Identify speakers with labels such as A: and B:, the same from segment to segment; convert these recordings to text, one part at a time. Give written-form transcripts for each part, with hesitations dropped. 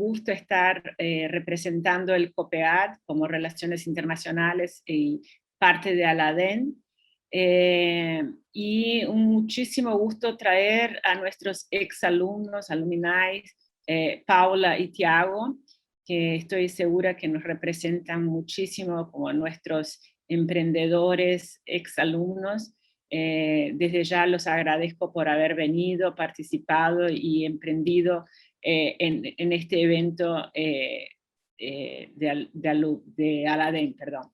A: gusto estar representando el COPEAD como Relaciones Internacionales y parte de Aladen. Y un muchísimo gusto traer a nuestros exalumnos, alumni, Paula y Tiago, que estoy segura que nos representan muchísimo como nuestros emprendedores, exalumnos. Desde ya los agradezco por haber venido, participado y emprendido en este evento de Aladen, perdón.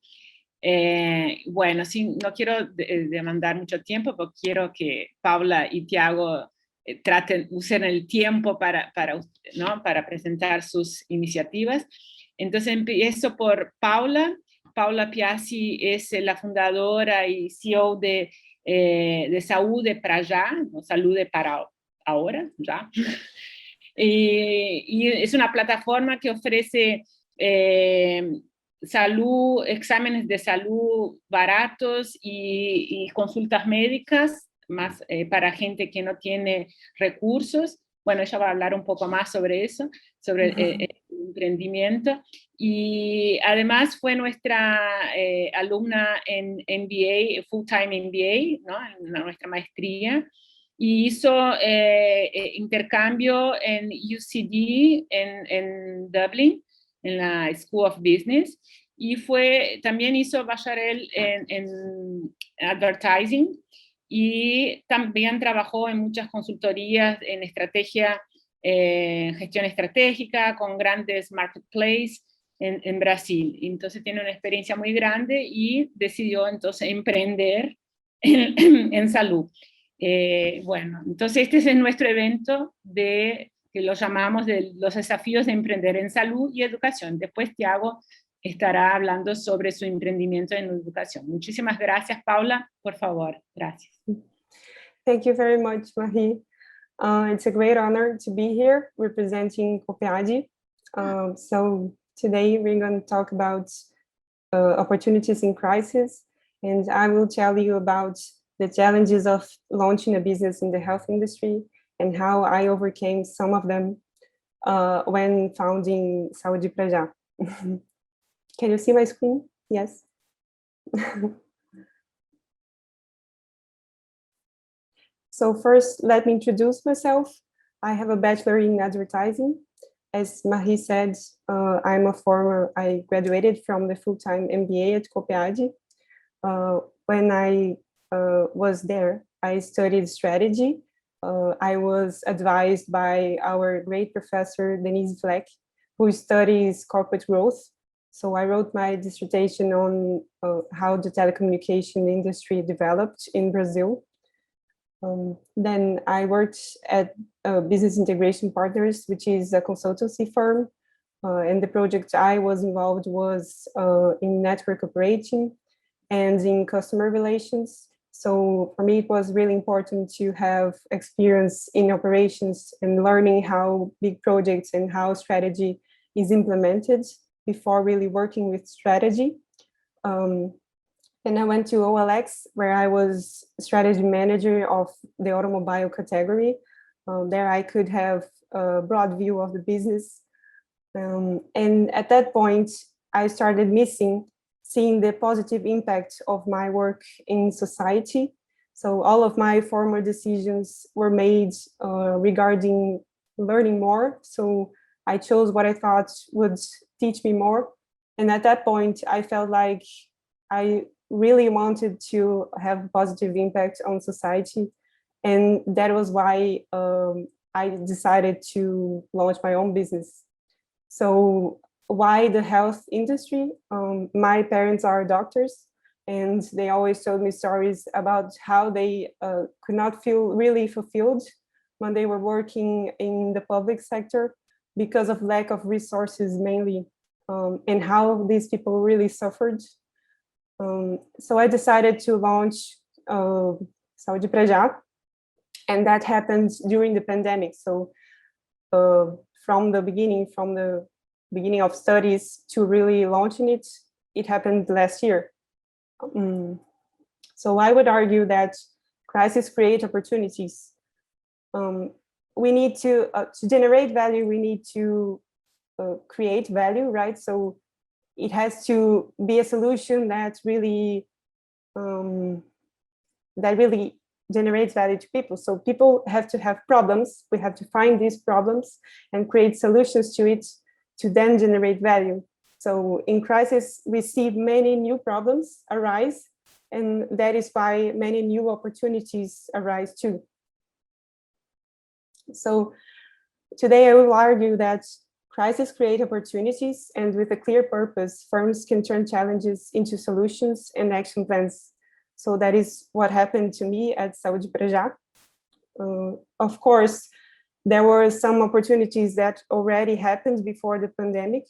A: Bueno, sí, no quiero demandar mucho tiempo, porque quiero que Paula y Tiago usen el tiempo ¿no? para presentar sus iniciativas. Entonces empiezo por Paula. Paula Piazzi es la fundadora y CEO de Saúde para Ya, ¿no? Salude para ahora, ya. Y es una plataforma que ofrece exámenes de salud baratos y consultas médicas más para gente que no tiene recursos. Bueno, ella va a hablar un poco más sobre eso, sobre el emprendimiento. Y además fue nuestra alumna en MBA, Full-Time MBA, ¿no? En nuestra maestría. Y hizo intercambio en UCD, en Dublin, en la School of Business, y también hizo bachelor en advertising, y también trabajó en muchas consultorías en estrategia, gestión estratégica, con grandes marketplaces en Brasil. Entonces tiene una experiencia muy grande y decidió entonces emprender en salud. Bueno, entonces este es nuestro evento que lo llamamos de los desafíos de emprender en salud y educación. Después Tiago estará hablando sobre su emprendimiento en educación. Muchísimas gracias, Paula. Por favor, gracias.
B: Thank you very much, Marie. It's a great honor to be here representing COPEAD. So today we're going to talk about opportunities in crisis, and I will tell you about the challenges of launching a business in the health industry and how I overcame some of them when founding Saúde pra Já. Can you see my screen? Yes. So first, let me introduce myself. I have a bachelor in advertising. As Marie said, I graduated from the full-time MBA at COPEAD. When I was there, I studied strategy. I was advised by our great professor, Denise Fleck, who studies corporate growth. So I wrote my dissertation on how the telecommunication industry developed in Brazil. Then I worked at Business Integration Partners, which is a consultancy firm. And the project I was involved was in network operating and in customer relations. So for me, it was really important to have experience in operations and learning how big projects and how strategy is implemented before really working with strategy. And I went to OLX, where I was strategy manager of the automobile category. There I could have a broad view of the business. And at that point, I started seeing the positive impact of my work in society. So all of my former decisions were made regarding learning more. So I chose what I thought would teach me more. And at that point, I felt like I really wanted to have positive impact on society. And that was why I decided to launch my own business. So why the health industry? My parents are doctors, and they always told me stories about how they could not feel really fulfilled when they were working in the public sector because of lack of resources mainly, and how these people really suffered. So I decided to launch Saúde pra Já, and that happened during the pandemic. So from the beginning of studies to really launching it, it happened last year. So I would argue that crises create opportunities. We need to generate value, we need to create value, right? So it has to be a solution that really generates value to people. So people have to have problems. We have to find these problems and create solutions to it to then generate value. So in crisis, we see many new problems arise, and that is why many new opportunities arise too. So today I will argue that crises create opportunities, and with a clear purpose, firms can turn challenges into solutions and action plans. So that is what happened to me at Saúde para Já. Of course, there were some opportunities that already happened before the pandemic.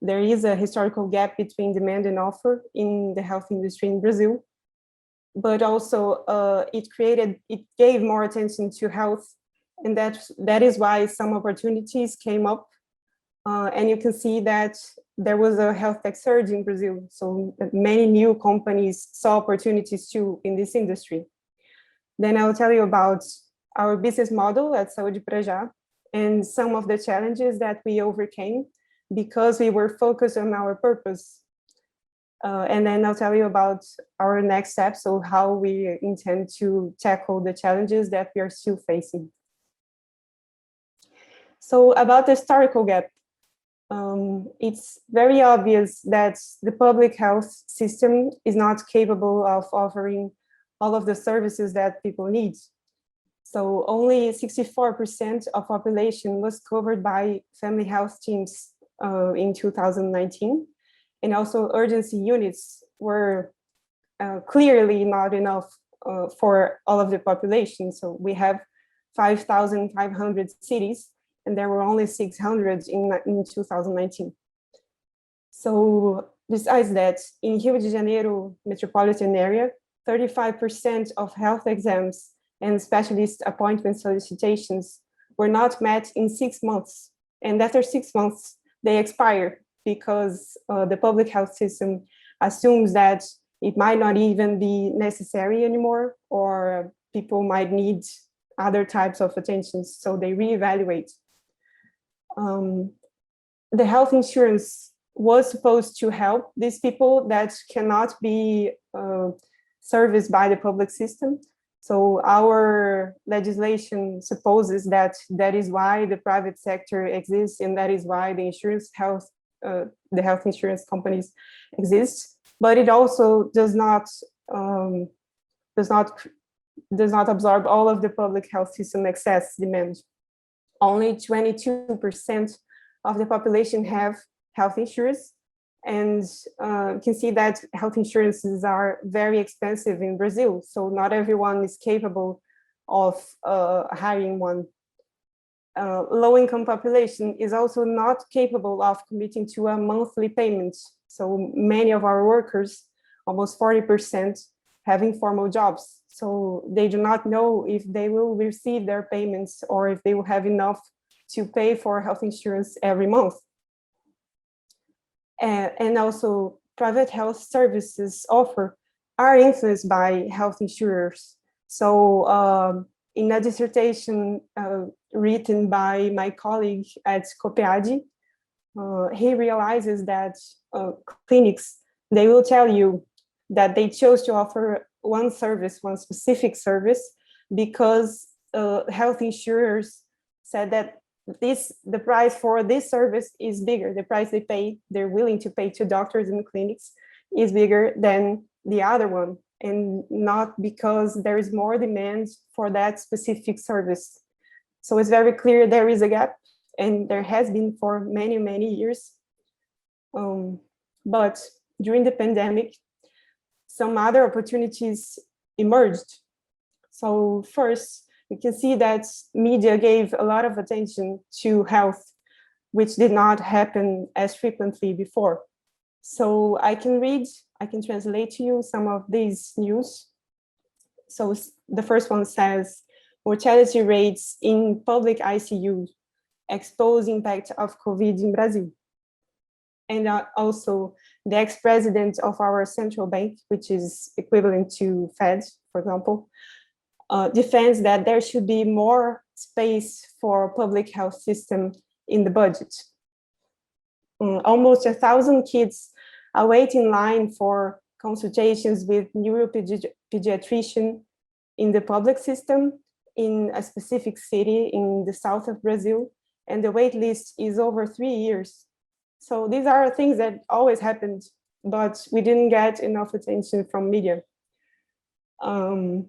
B: There is a historical gap between demand and offer in the health industry in Brazil, but also it gave more attention to health, and that is why some opportunities came up. And you can see that there was a health tech surge in Brazil. So many new companies saw opportunities too in this industry. Then I'll tell you about our business model at Saúde para Já and some of the challenges that we overcame because we were focused on our purpose. And then I'll tell you about our next steps, so how we intend to tackle the challenges that we are still facing. So about the historical gap, it's very obvious that the public health system is not capable of offering all of the services that people need. So only 64% of population was covered by family health teams in 2019. And also urgency units were clearly not enough for all of the population. So we have 5,500 cities, and there were only 600 in 2019. So besides that, in Rio de Janeiro metropolitan area, 35% of health exams and specialist appointment solicitations were not met in 6 months. And after 6 months, they expire because the public health system assumes that it might not even be necessary anymore, or people might need other types of attention, so they reevaluate. The health insurance was supposed to help these people that cannot be serviced by the public system. So our legislation supposes that that is why the private sector exists, and that is why the health insurance companies exist. But it also does not absorb all of the public health system excess demand. Only 22% of the population have health insurance, and you can see that health insurances are very expensive in Brazil, so not everyone is capable of hiring one. Low-income population is also not capable of committing to a monthly payment. So many of our workers, almost 40%, have informal jobs. So they do not know if they will receive their payments or if they will have enough to pay for health insurance every month. And also private health services offer are influenced by health insurers. So in a dissertation written by my colleague at COPEAD, he realizes that clinics, they will tell you that they chose to offer one specific service, because health insurers said that the price for this service is bigger. The price they're willing to pay to doctors and clinics is bigger than the other one, and not because there is more demand for that specific service. So it's very clear there is a gap, and there has been for many, many years. But during the pandemic, some other opportunities emerged. So first, we can see that media gave a lot of attention to health, which did not happen as frequently before. So I can translate to you some of these news. So the first one says, mortality rates in public ICU expose impact of COVID in Brazil. And also the ex-president of our central bank, which is equivalent to Fed, for example, defends that there should be more space for public health system in the budget. almost 1,000 kids await in line for consultations with neuropediatrician in the public system in a specific city in the south of Brazil, and the wait list is over 3 years. So these are things that always happened, but we didn't get enough attention from media. So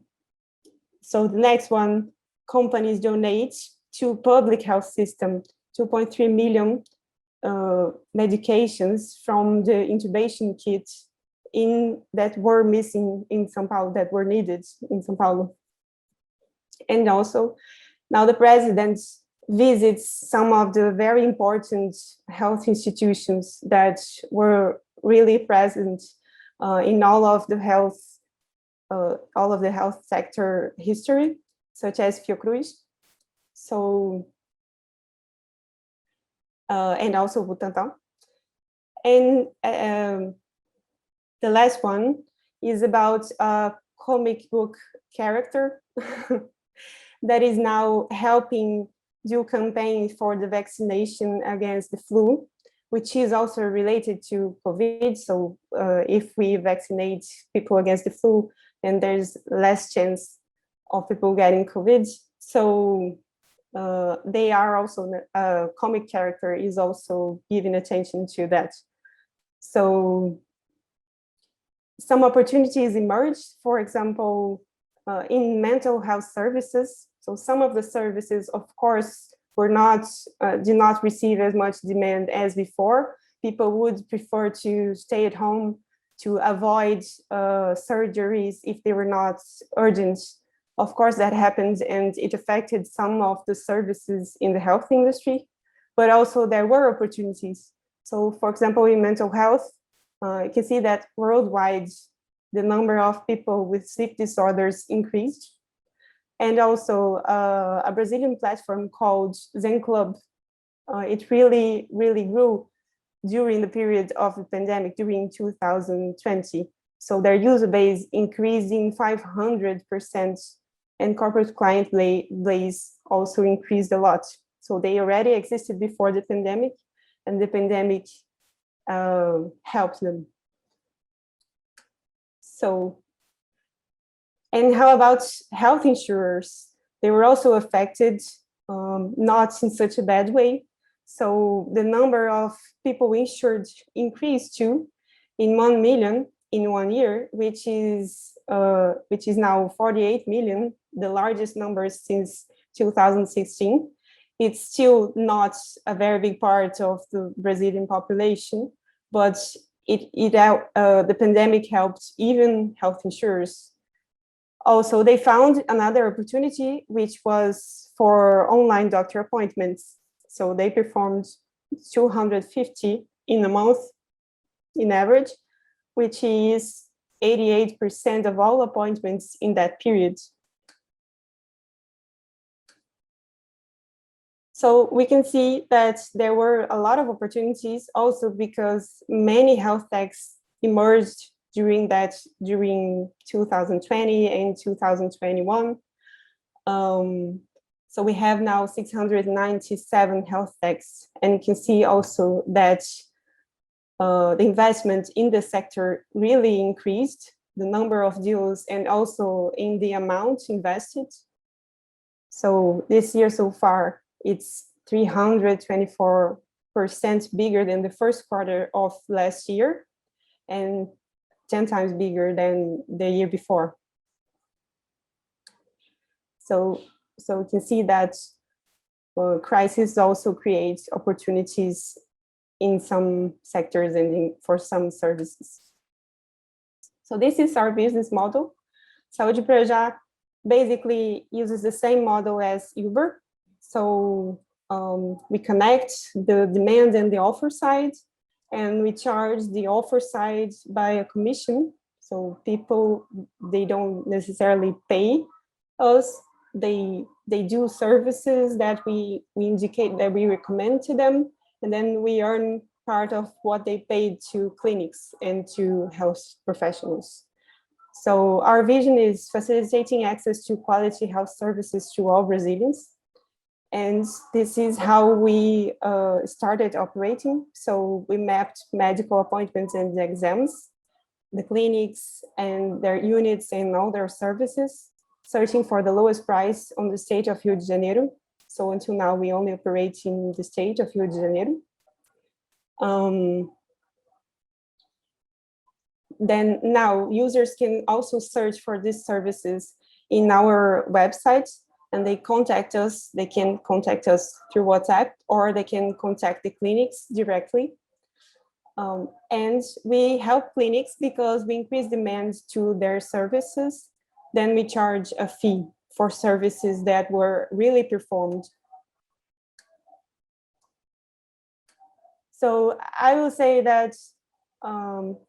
B: the next one, companies donate to public health system 2.3 million medications from the intubation kits that were missing in São Paulo, that were needed in São Paulo. And also, now the president visits some of the very important health institutions that were really present in all of the health sector history, such as Fiocruz. So, and also Butantan. And the last one is about a comic book character that is now helping do campaign for the vaccination against the flu, which is also related to COVID. So if we vaccinate people against the flu, then there's less chance of people getting COVID. So they are also, a comic character is also giving attention to that. So some opportunities emerged, for example, in mental health services. So some of the services, of course, did not receive as much demand as before. People would prefer to stay at home to avoid surgeries if they were not urgent. Of course, that happened, and it affected some of the services in the health industry, but also there were opportunities. So for example, in mental health, you can see that worldwide, the number of people with sleep disorders increased. And also a Brazilian platform called Zen Club, it really, really grew during the period of the pandemic, during 2020. So their user base increasing 500%, and corporate client base also increased a lot. So they already existed before the pandemic, and the pandemic helped them. So, and how about health insurers? They were also affected, not in such a bad way. So the number of people insured increased too, in 1 million in 1 year, which is now 48 million, the largest number since 2016. It's still not a very big part of the Brazilian population, but the pandemic helped even health insurers. Also, they found another opportunity, which was for online doctor appointments. So they performed 250 in a month in average, which is 88% of all appointments in that period. So we can see that there were a lot of opportunities also because many health techs emerged during 2020 and 2021. So we have now 697 health techs, and you can see also that the investment in the sector really increased, the number of deals and also in the amount invested. So this year so far, it's 324% bigger than the first quarter of last year, and 10 times bigger than the year before. So you can see that crisis also creates opportunities in some sectors and for some services. So this is our business model. Saúde pra Já basically uses the same model as Uber. So we connect the demand and the offer side, and we charge the offer side by a commission. So people, they don't necessarily pay us. They do services that we indicate, that we recommend to them, and then we earn part of what they paid to clinics and to health professionals. So our vision is facilitating access to quality health services to all Brazilians. And this is how we started operating. So we mapped medical appointments and exams, the clinics and their units and all their services, searching for the lowest price on the state of Rio de Janeiro. So until now, we only operate in the state of Rio de Janeiro. Then now users can also search for these services in our website, and they contact us. They can contact us through WhatsApp, or they can contact the clinics directly. And we help clinics because we increase demand to their services. Then we charge a fee for services that were really performed. So I will say that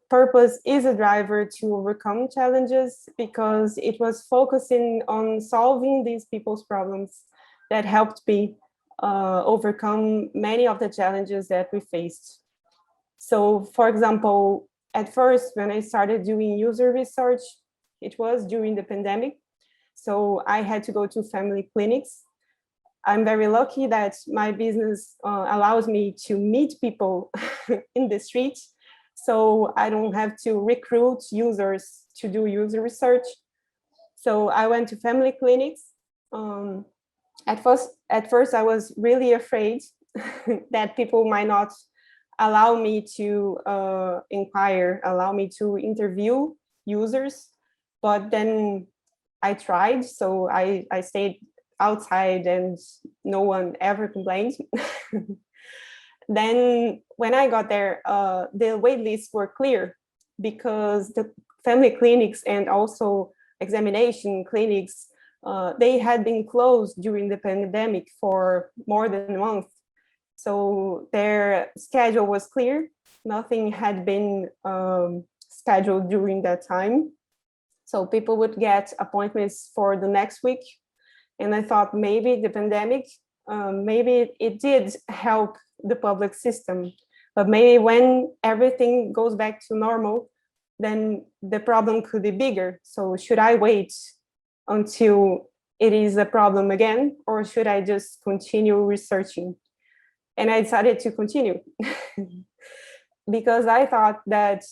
B: purpose is a driver to overcome challenges, because it was focusing on solving these people's problems that helped me overcome many of the challenges that we faced. So for example, at first, when I started doing user research, it was during the pandemic. So I had to go to family clinics. I'm very lucky that my business allows me to meet people in the street. So I don't have to recruit users to do user research. So I went to family clinics. At first, I was really afraid that people might not allow me to allow me to interview users. But then I tried, so I stayed outside and no one ever complained. Then when I got there, the wait lists were clear, because the family clinics and also examination clinics, they had been closed during the pandemic for more than a month. So their schedule was clear. Nothing had been scheduled during that time. So people would get appointments for the next week. And I thought maybe the pandemic, maybe it did help the public system, but maybe when everything goes back to normal, then the problem could be bigger. So should I wait until it is a problem again, or should I just continue researching? And I decided to continue because I thought that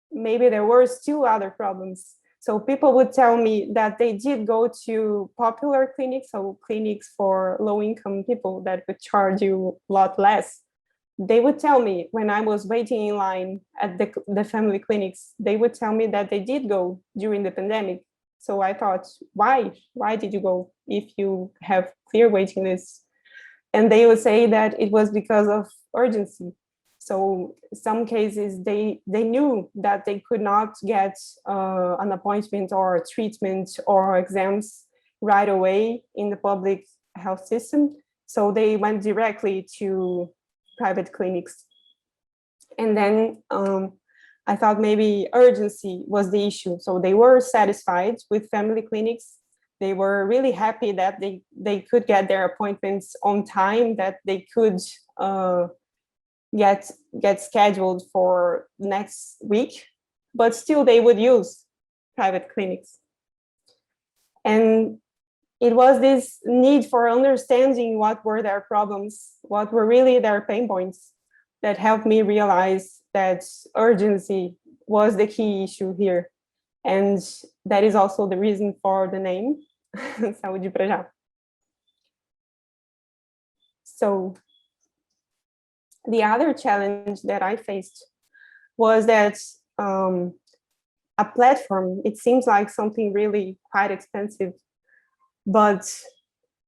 B: maybe there were still other problems. So people would tell me that they did go to popular clinics, so clinics for low-income people that would charge you a lot less. They would tell me when I was waiting in line at the family clinics, they would tell me that they did go during the pandemic. So I thought, why? Why did you go if you have clear waiting lists? And they would say that it was because of urgency. So some cases, they knew that they could not get an appointment or treatment or exams right away in the public health system. So they went directly to private clinics. And then I thought maybe urgency was the issue. So they were satisfied with family clinics. They were really happy that they could get their appointments on time, that they could get scheduled for next week, but still they would use private clinics. And it was this need for understanding what were their problems, what were really their pain points, that helped me realize that urgency was the key issue here. And that is also the reason for the name, Saúde pra Já. So the other challenge that I faced was that a platform, it seems like something really quite expensive, but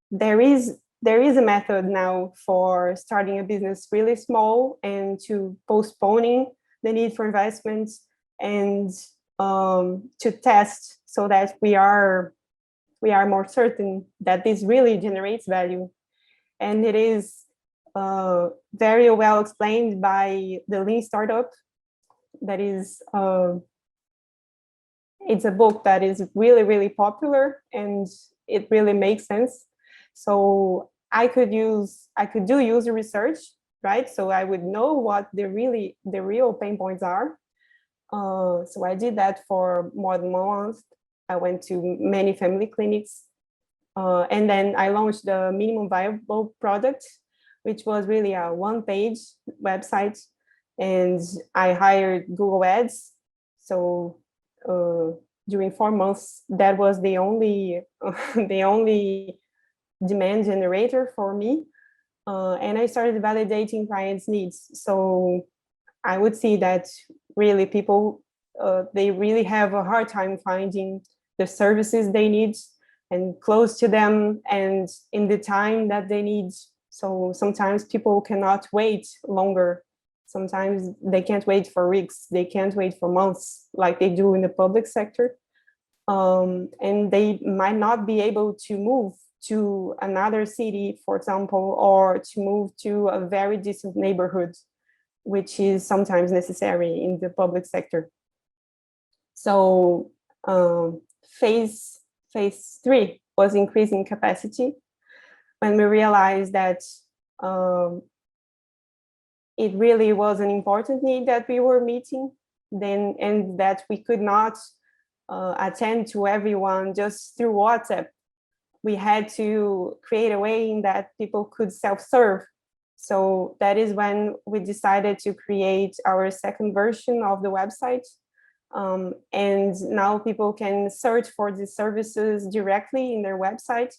B: there is a method now for starting a business really small and to postponing the need for investments and to test so that we are more certain that this really generates value. And it is very well explained by the Lean Startup. That is, it's a book that is really, really popular, and it really makes sense. So I could do user research, right? So I would know what the real pain points are. So I did that for more than 1 month. I went to many family clinics. And then I launched the minimum viable product, which was really a one-page website. And I hired Google Ads. So during 4 months, that was the only the only demand generator for me. And I started validating clients' needs. So I would see that really people, they really have a hard time finding the services they need and close to them and in the time that they need. So sometimes people cannot wait longer. Sometimes they can't wait for weeks, they can't wait for months like they do in the public sector. And they might not be able to move to another city, for example, or to move to a very distant neighborhood, which is sometimes necessary in the public sector. So phase 3 was increasing capacity when we realized that it really was an important need that we were meeting then, and that we could not attend to everyone just through WhatsApp. We had to create a way in that people could self-serve. So that is when we decided to create our second version of the website. And now people can search for the services directly in their website,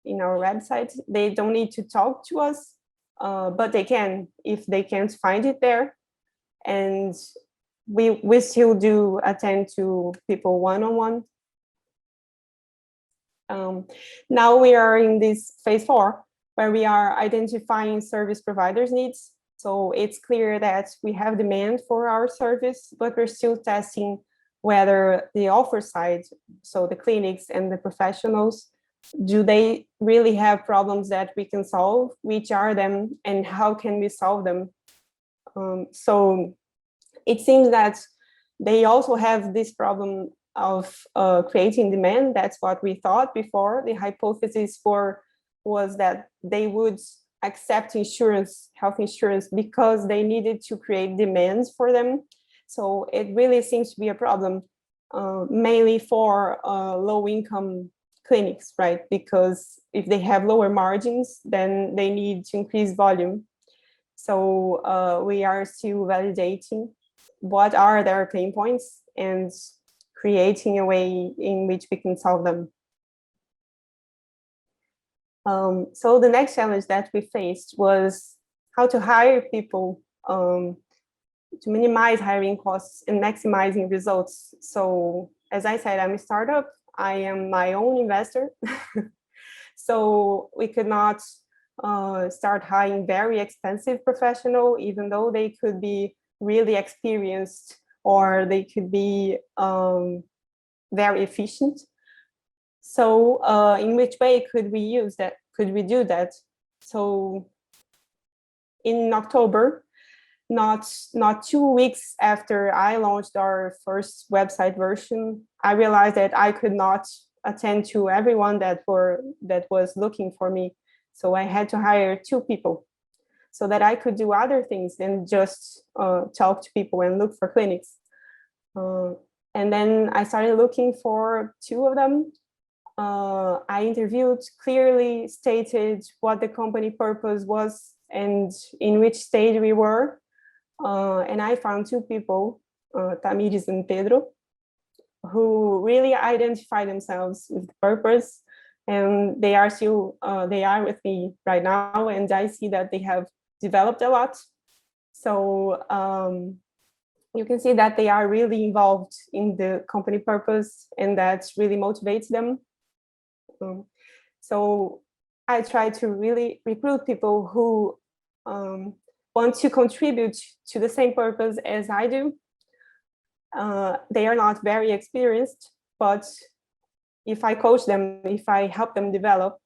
B: in our website. They don't need to talk to us, but they can if they can't find it there. And we still do attend to people one-on-one. Now we are in this phase 4, where we are identifying service providers' needs. So it's clear that we have demand for our service, but we're still testing whether the offer side, so the clinics and the professionals, do they really have problems that we can solve? Which are them and how can we solve them? So it seems that they also have this problem of creating demand. That's what we thought before. The hypothesis was that they would accept insurance, health insurance, because they needed to create demands for them. So it really seems to be a problem, mainly for low-income clinics, right? Because if they have lower margins, then they need to increase volume. So we are still validating what are their pain points and creating a way in which we can solve them. So the next challenge that we faced was how to hire people to minimize hiring costs and maximizing results. So as I said, I'm a startup. I am my own investor. So we could not start hiring very expensive professional, even though they could be really experienced or they could be very efficient. So in which way could we use that? Could we do that? So in October, not 2 weeks after I launched our first website version, I realized that I could not attend to everyone that was looking for me. So I had to hire 2 people so that I could do other things than just talk to people and look for clinics. And then I started looking for 2 of them. I interviewed, clearly stated what the company purpose was and in which stage we were. And I found 2 people, Tamiris and Pedro, who really identify themselves with the purpose. And they are still, they are with me right now, and I see that they have developed a lot. So you can see that they are really involved in the company purpose, and that really motivates them. So I try to really recruit people who want to contribute to the same purpose as I do. They are not very experienced, but if I coach them, if I help them develop,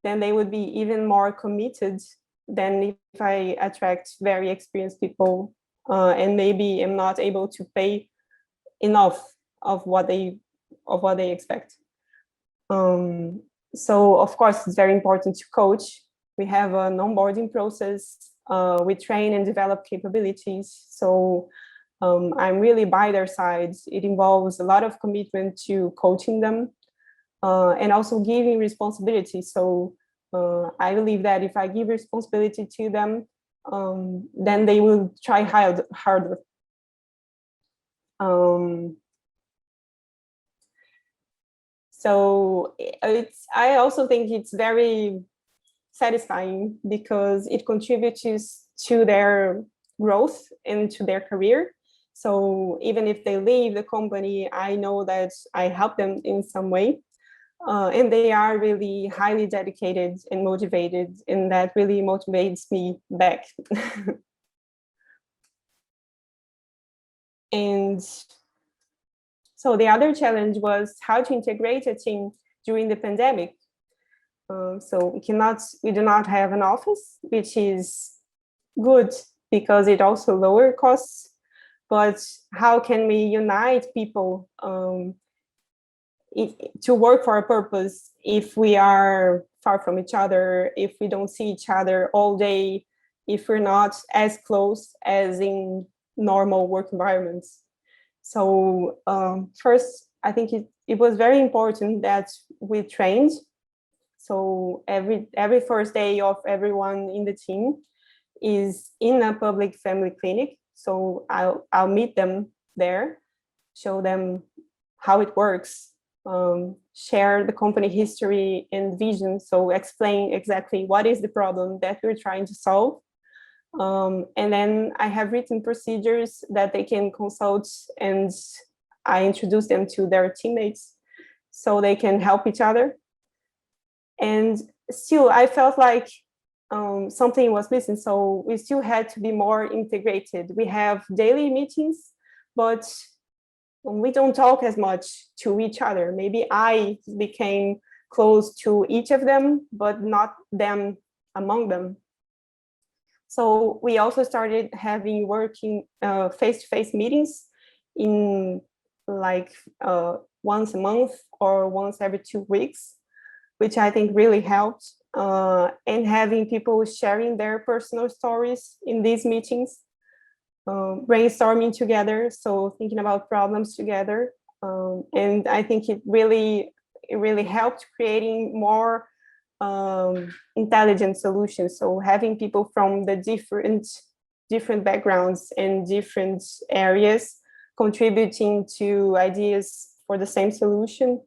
B: then they would be even more committed than if I attract very experienced people and maybe am not able to pay enough of what they expect. So of course, it's very important to coach. We have an onboarding process. We train and develop capabilities. So I'm really by their sides. It involves a lot of commitment to coaching them. and also giving responsibility. So I believe that if I give responsibility to them, then they will try harder. So I also think it's very satisfying because it contributes to their growth and to their career. So even if they leave the company, I know that I help them in some way. And they are really highly dedicated and motivated, and that really motivates me back. And so the other challenge was how to integrate a team during the pandemic. So we do not have an office, which is good because it also lower costs. But how can we unite people to work for a purpose if we are far from each other, if we don't see each other all day, if we're not as close as in normal work environments? So first, I think it was very important that we trained. So every first day of everyone in the team is in a public family clinic. So I'll meet them there, show them how it works, share the company history and vision. So explain exactly what is the problem that we're trying to solve. And then I have written procedures that they can consult, and I introduce them to their teammates so they can help each other. And still, I felt like something was missing. So we still had to be more integrated. We have daily meetings, but we don't talk as much to each other. Maybe I became close to each of them, but not them among them. So we also started having working face-to-face meetings in like once a month or once every 2 weeks, which I think really helped. And having people sharing their personal stories in these meetings, brainstorming together, so thinking about problems together. And I think it really helped creating more intelligent solutions. So having people from the different backgrounds and different areas contributing to ideas for the same solution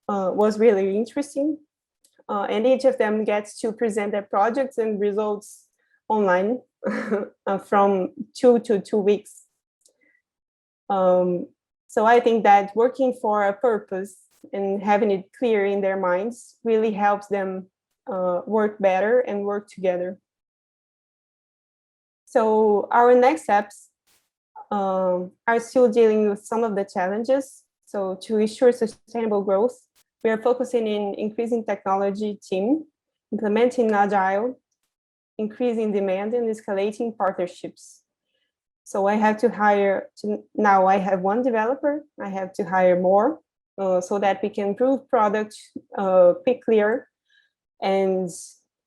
B: was really interesting. And each of them gets to present their projects and results online from 2 to 2 weeks. So I think that working for a purpose and having it clear in their minds really helps them work better and work together. So our next steps are still dealing with some of the challenges. So to ensure sustainable growth, we are focusing in increasing technology team, implementing agile, increasing demand, and escalating partnerships. So I have to hire, now I have one developer, I have to hire more so that we can improve product quicker and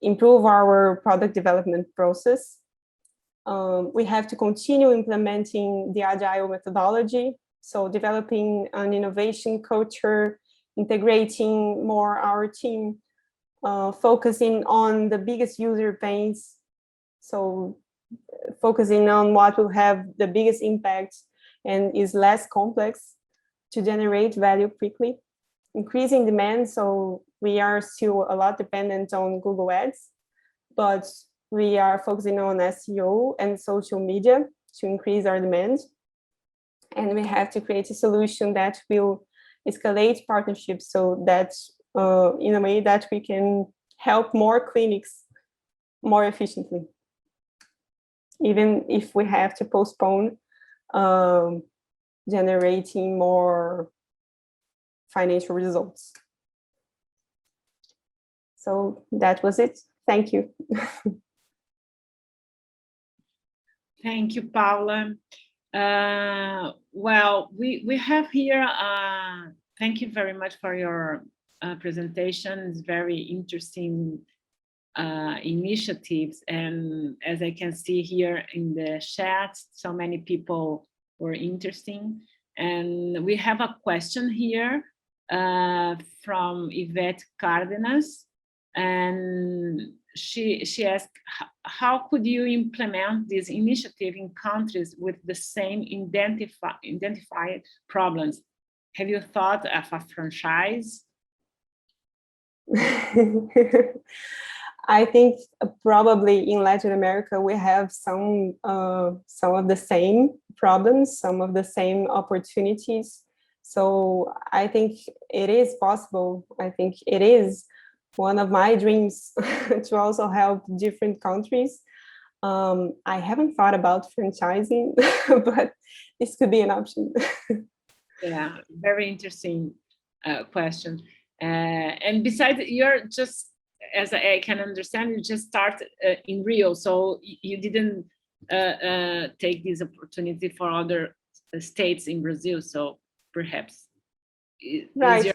B: improve our product development process. We have to continue implementing the agile methodology, so developing an innovation culture, integrating more our team, focusing on the biggest user pains, so focusing on what will have the biggest impact and is less complex to generate value quickly. Increasing demand, so we are still a lot dependent on Google Ads, but we are focusing on SEO and social media to increase our demand. And we have to create a solution that will escalate partnerships so that in a way that we can help more clinics more efficiently, even if we have to postpone generating more financial results. So that was it. Thank you.
A: Thank you, Paula. Well, we have here, thank you very much for your presentation. It's very interesting initiatives. And as I can see here in the chat, so many people were interesting. And we have a question here from Yvette Cardenas, and she asked, how could you implement this initiative in countries with the same identified problems? Have you thought of a franchise?
B: I think probably in Latin America we have some of the same problems, some of the same opportunities. So I think it is possible. I think it is one of my dreams to also help different countries. I haven't thought about franchising, but this could be an option.
A: Yeah, very interesting question. And besides, you're just, as I can understand, you just started in Rio, so you didn't take this opportunity for other states in Brazil. So perhaps
B: Right.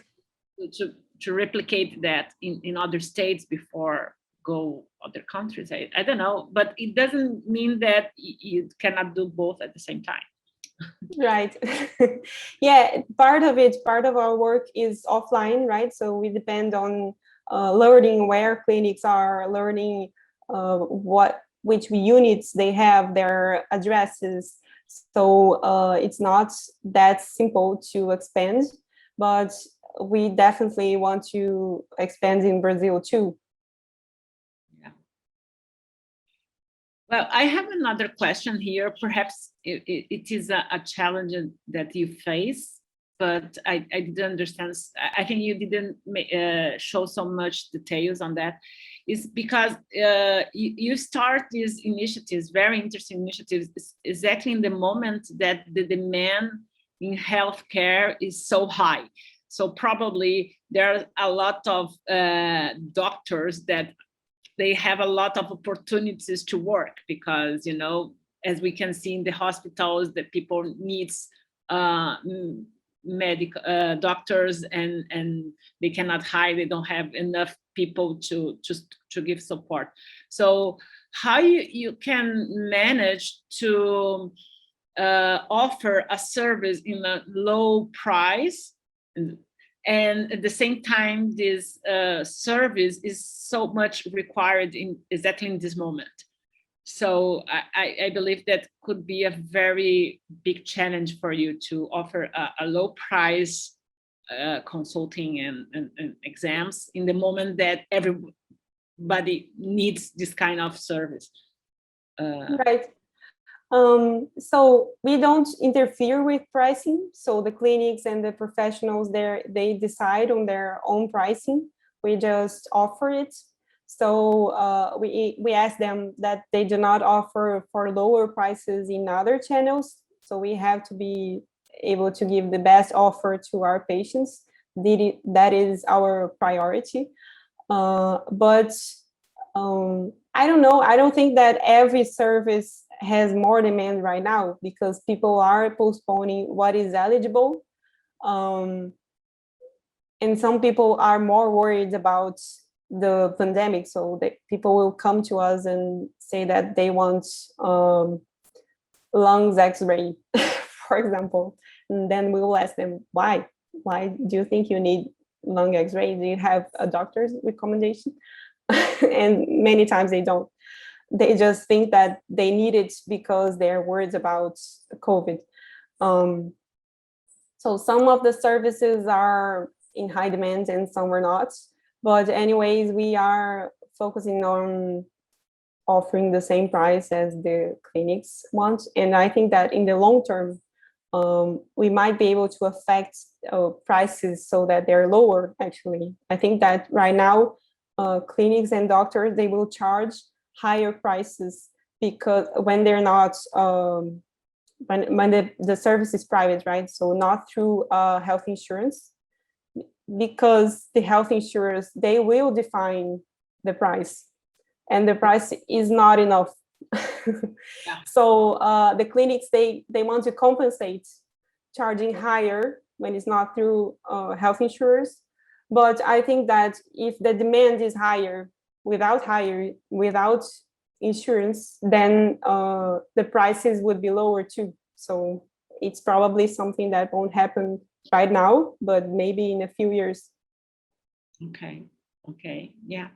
A: easier to replicate that in other states before go other countries. I don't know, but it doesn't mean that you cannot do both at the same time.
B: Right. Yeah, part of our work is offline, right? So we depend on learning where clinics are, learning which units they have, their addresses. So it's not that simple to expand, but we definitely want to expand in Brazil too.
A: Well, I have another question here. Perhaps it is a challenge that you face, but I didn't understand. I think you didn't show so much details on that. Is because you start these initiatives, very interesting initiatives, exactly in the moment that the demand in healthcare is so high. So probably there are a lot of doctors that they have a lot of opportunities to work because, you know, as we can see in the hospitals, that people needs medical doctors and they cannot hire, they don't have enough people to give support. So how you can manage to offer a service in a low price, and at the same time, this service is so much required in exactly in this moment. So I believe that could be a very big challenge for you to offer a low price consulting and exams in the moment that everybody needs this kind of service.
B: Right. So we don't interfere with pricing. So the clinics and the professionals there, they decide on their own pricing. We just offer it. So we ask them that they do not offer for lower prices in other channels. So we have to be able to give the best offer to our patients. That is our priority. But I don't know. I don't think that every service has more demand right now because people are postponing what is eligible. And some people are more worried about the pandemic. So that people will come to us and say that they want lungs x-ray, for example. And then we will ask them, why? Why do you think you need lung x-ray? Do you have a doctor's recommendation? And many times they don't. They just think that they need it because they're worried about COVID. So some of the services are in high demand and some are not. But anyways, we are focusing on offering the same price as the clinics want. And I think that in the long term, we might be able to affect prices so that they're lower, actually. I think that right now, clinics and doctors, they will charge higher prices because when they're not, when the service is private, right? So not through health insurance, because the health insurers, they will define the price and the price is not enough.
A: Yeah.
B: So the clinics, they want to compensate charging higher when it's not through health insurers. But I think that if the demand is higher without insurance, then the prices would be lower too. So it's probably something that won't happen right now, but maybe in a few years.
A: Okay, yeah,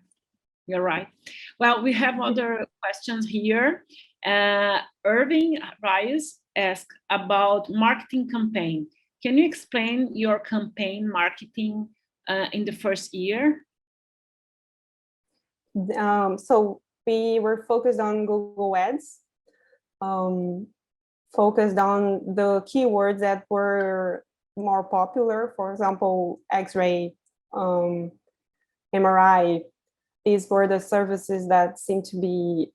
A: you're right. Well, we have other questions here. Irving Rice asked about marketing campaign. Can you explain your campaign marketing in the first year?
B: So we were focused on Google Ads, focused on the keywords that were more popular, for example, X-ray, MRI. These were the services that seemed to be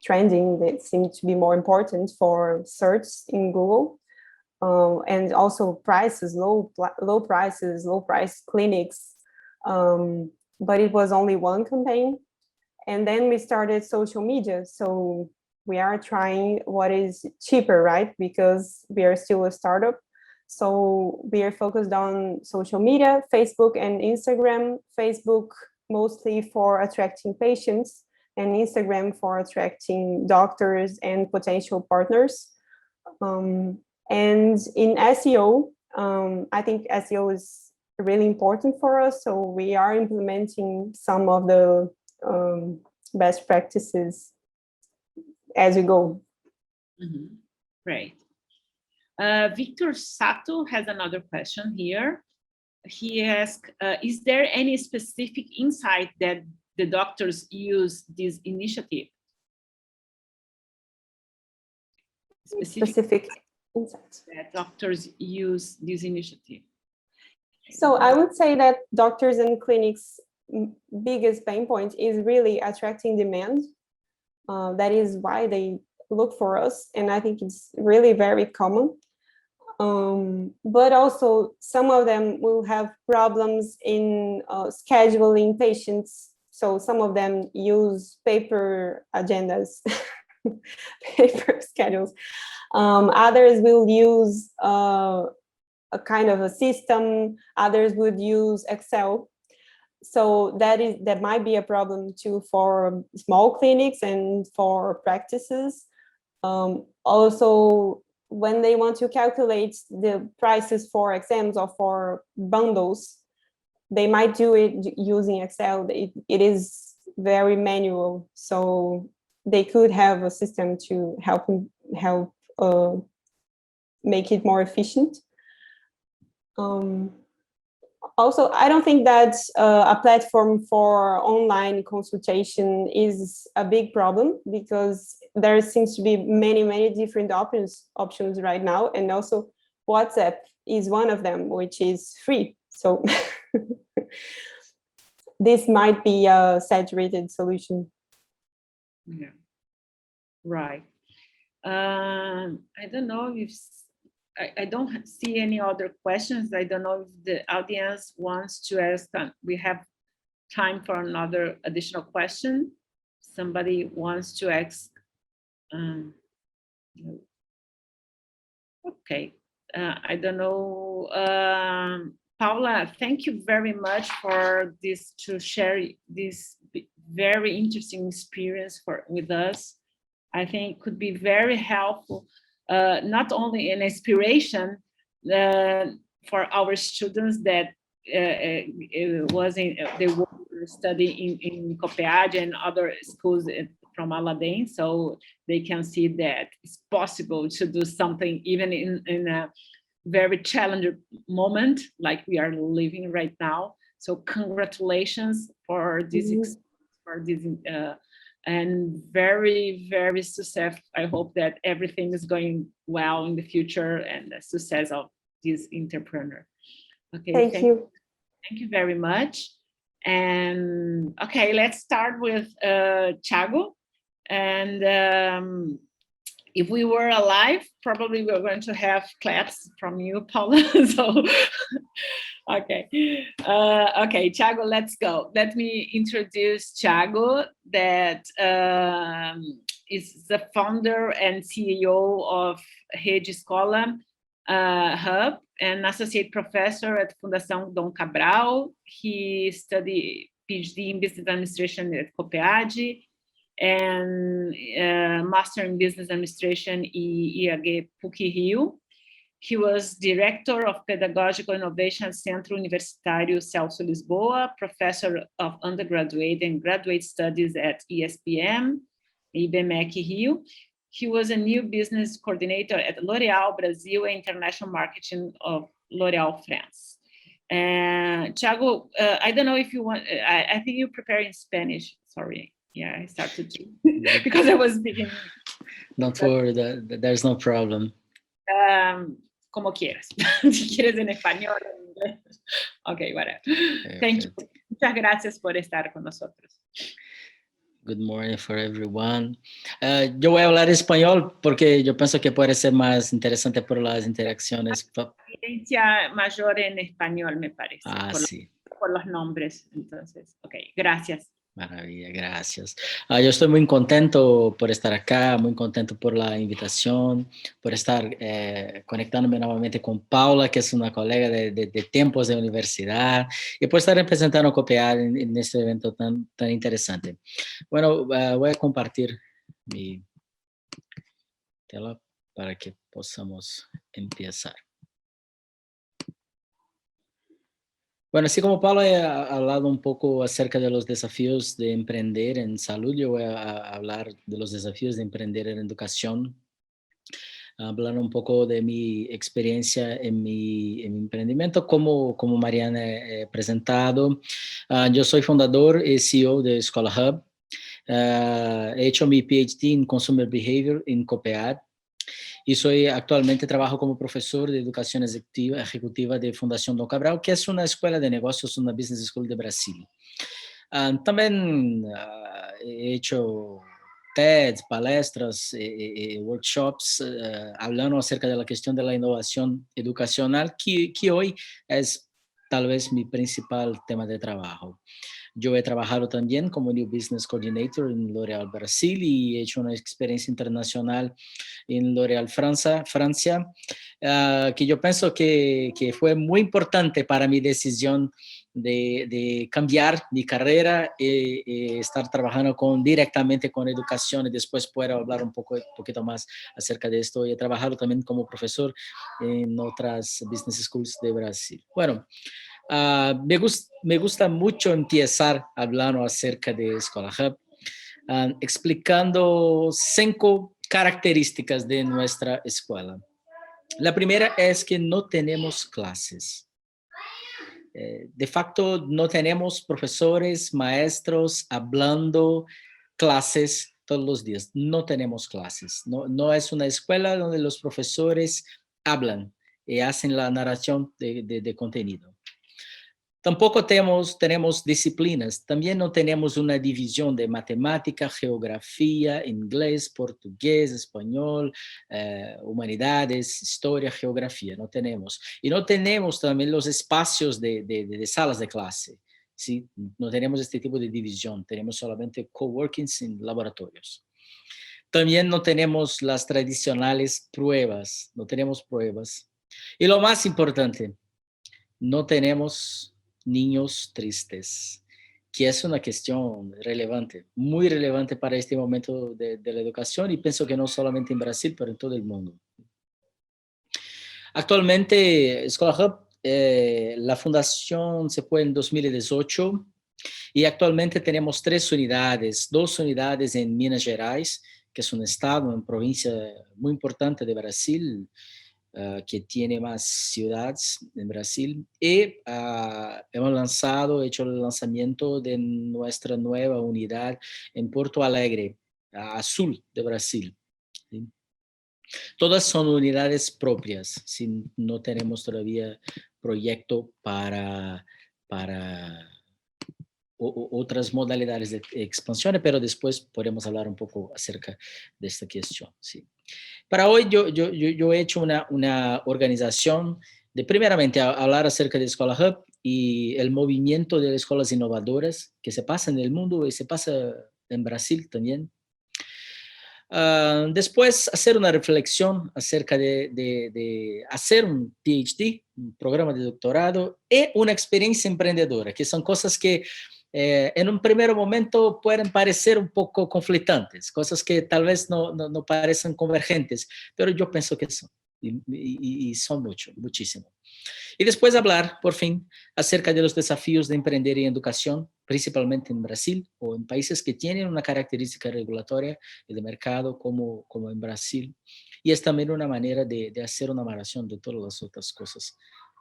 B: trending, that seemed to be more important for search in Google. And also prices, low prices, low price clinics. But it was only one campaign. And then we started social media. So we are trying what is cheaper, right? Because we are still a startup. So we are focused on social media, Facebook and Instagram. Facebook mostly for attracting patients, and Instagram for attracting doctors and potential partners. And in SEO, I think SEO is really important for us. So we are implementing some of the best practices as we go.
A: Mm-hmm. Great. Victor Sato has another question here. He asked, is there any specific insight that the doctors use this initiative?
B: Specific insights
A: that doctors use this initiative?
B: So I would say that doctors and clinics' biggest pain point is really attracting demand. That is why they look for us, and I think it's really very common. But also some of them will have problems in scheduling patients. So some of them use paper agendas, paper schedules. Others will use a kind of a system. Others would use Excel. So that might be a problem too for small clinics and for practices. Also, when they want to calculate the prices for exams or for bundles, they might do it using Excel. It is very manual, so they could have a system to help make it more efficient. Also, I don't think that a platform for online consultation is a big problem, because there seems to be many different options right now, and also WhatsApp is one of them, which is free. So this might be a saturated solution.
A: Yeah, right. I don't know if I don't see any other questions. I don't know if the audience wants to ask. We have time for another additional question. Somebody wants to ask. Okay, I don't know. Paula, thank you very much for this, to share this very interesting experience with us. I think it could be very helpful, not only an inspiration for our students that they were studying in COPEAD and other schools from Aladdin, so they can see that it's possible to do something even in a very challenging moment like we are living right now. So congratulations for this, and very success. I hope that everything is going well in the future and the success of this entrepreneur. Okay,
B: thank you.
A: Thank you very much. And okay, let's start with Thiago. And if we were alive, probably we're going to have claps from you, Paula. So, okay. Okay, Thiago, let's go. Let me introduce Thiago, that is the founder and CEO of Rede Escola Hub and associate professor at Fundação Dom Cabral. He studied PhD in business administration at COPEAD and master in business administration in IAG PUC Rio. He was Director of Pedagogical Innovation Centro Universitário Celso Lisboa, Professor of Undergraduate and Graduate Studies at ESPM, IBMEC Rio. He was a new business coordinator at L'Oréal Brazil and International Marketing of L'Oréal France. Thiago, I don't know if you want, I think you prepare in Spanish, sorry. Yeah, I started to, because I was speaking.
C: Don't worry, there's no problem.
A: Como quieras. Si quieres en español, en inglés. Ok, whatever. Thank you. Muchas gracias por estar con nosotros.
C: Good morning for everyone. Yo voy a hablar español porque yo pienso que puede ser más interesante por las interacciones.
A: Experiencia mayor en español, me parece.
C: Sí.
A: Por los nombres. Entonces, ok, gracias.
C: Maravilla, gracias. Yo estoy muy contento por estar acá, muy contento por la invitación, por estar conectándome nuevamente con Paula, que es una colega de tiempos de universidad, y por estar representando a COPEAD en este evento tan interesante. Bueno, voy a compartir mi tela para que podamos empezar. Bueno, así como Paula ha hablado un poco acerca de los desafíos de emprender en salud, yo voy a hablar de los desafíos de emprender en educación, hablando un poco de mi experiencia en mi emprendimiento, como Mariana ha presentado. Yo soy fundador y CEO de Escola Hub. He hecho mi PhD en Consumer Behavior en COPEAD. Y actualmente trabajo como profesor de educación ejecutiva de Fundación Don Cabral, que es una escuela de negocios, una business school de Brasil. También he hecho TEDs, palestras, workshops, hablando acerca de la cuestión de la innovación educacional, que hoy es tal vez mi principal tema de trabajo. Yo he trabajado también como New Business Coordinator en L'Oréal Brasil y he hecho una experiencia internacional en L'Oréal Francia, que yo pienso que fue muy importante para mi decisión de cambiar mi carrera y estar trabajando directamente con educación, y después puedo hablar un poquito más acerca de esto. He trabajado también como profesor en otras business schools de Brasil. Bueno, me gusta mucho empezar hablando acerca de Escola Hub, explicando 5 características de nuestra escuela. La primera es que no tenemos clases. De facto, no tenemos profesores, maestros hablando clases todos los días. No tenemos clases. No es una escuela donde los profesores hablan y hacen la narración de contenido. Tampoco tenemos disciplinas. También no tenemos una división de matemática, geografía, inglés, portugués, español, humanidades, historia, geografía. No tenemos. Y no tenemos también los espacios de salas de clase. ¿Sí? No tenemos este tipo de división. Tenemos solamente coworkings en laboratorios. También no tenemos las tradicionales pruebas. No tenemos pruebas. Y lo más importante, no tenemos niños tristes, que es una cuestión relevante, muy relevante para este momento de la educación, y pienso que no solamente en Brasil, pero en todo el mundo. Actualmente, Escola Hub, la fundación se fue en 2018 y actualmente tenemos 3 unidades, 2 unidades en Minas Gerais, que es un estado, una provincia muy importante de Brasil, que tiene más ciudades en Brasil, y hemos hecho el lanzamiento de nuestra nueva unidad en Porto Alegre, a sur de Brasil. ¿Sí? Todas son unidades propias, ¿sí? No tenemos todavía proyecto para otras modalidades de expansión, pero después podemos hablar un poco acerca de esta cuestión. ¿Sí? Para hoy yo he hecho una organización de primeramente hablar acerca de Escola Hub y el movimiento de escuelas innovadoras que se pasa en el mundo y se pasa en Brasil también. Después hacer una reflexión acerca de hacer un PhD, un programa de doctorado, y una experiencia emprendedora, que son cosas que en un primer momento pueden parecer un poco conflictantes, cosas que tal vez no parecen convergentes, pero yo pienso que son. y son muchísimo. Y después hablar, por fin, acerca de los desafíos de emprender en educación, principalmente en Brasil o en países que tienen una característica regulatoria y de mercado como en Brasil. Y es también una manera de hacer una narración de todas las otras cosas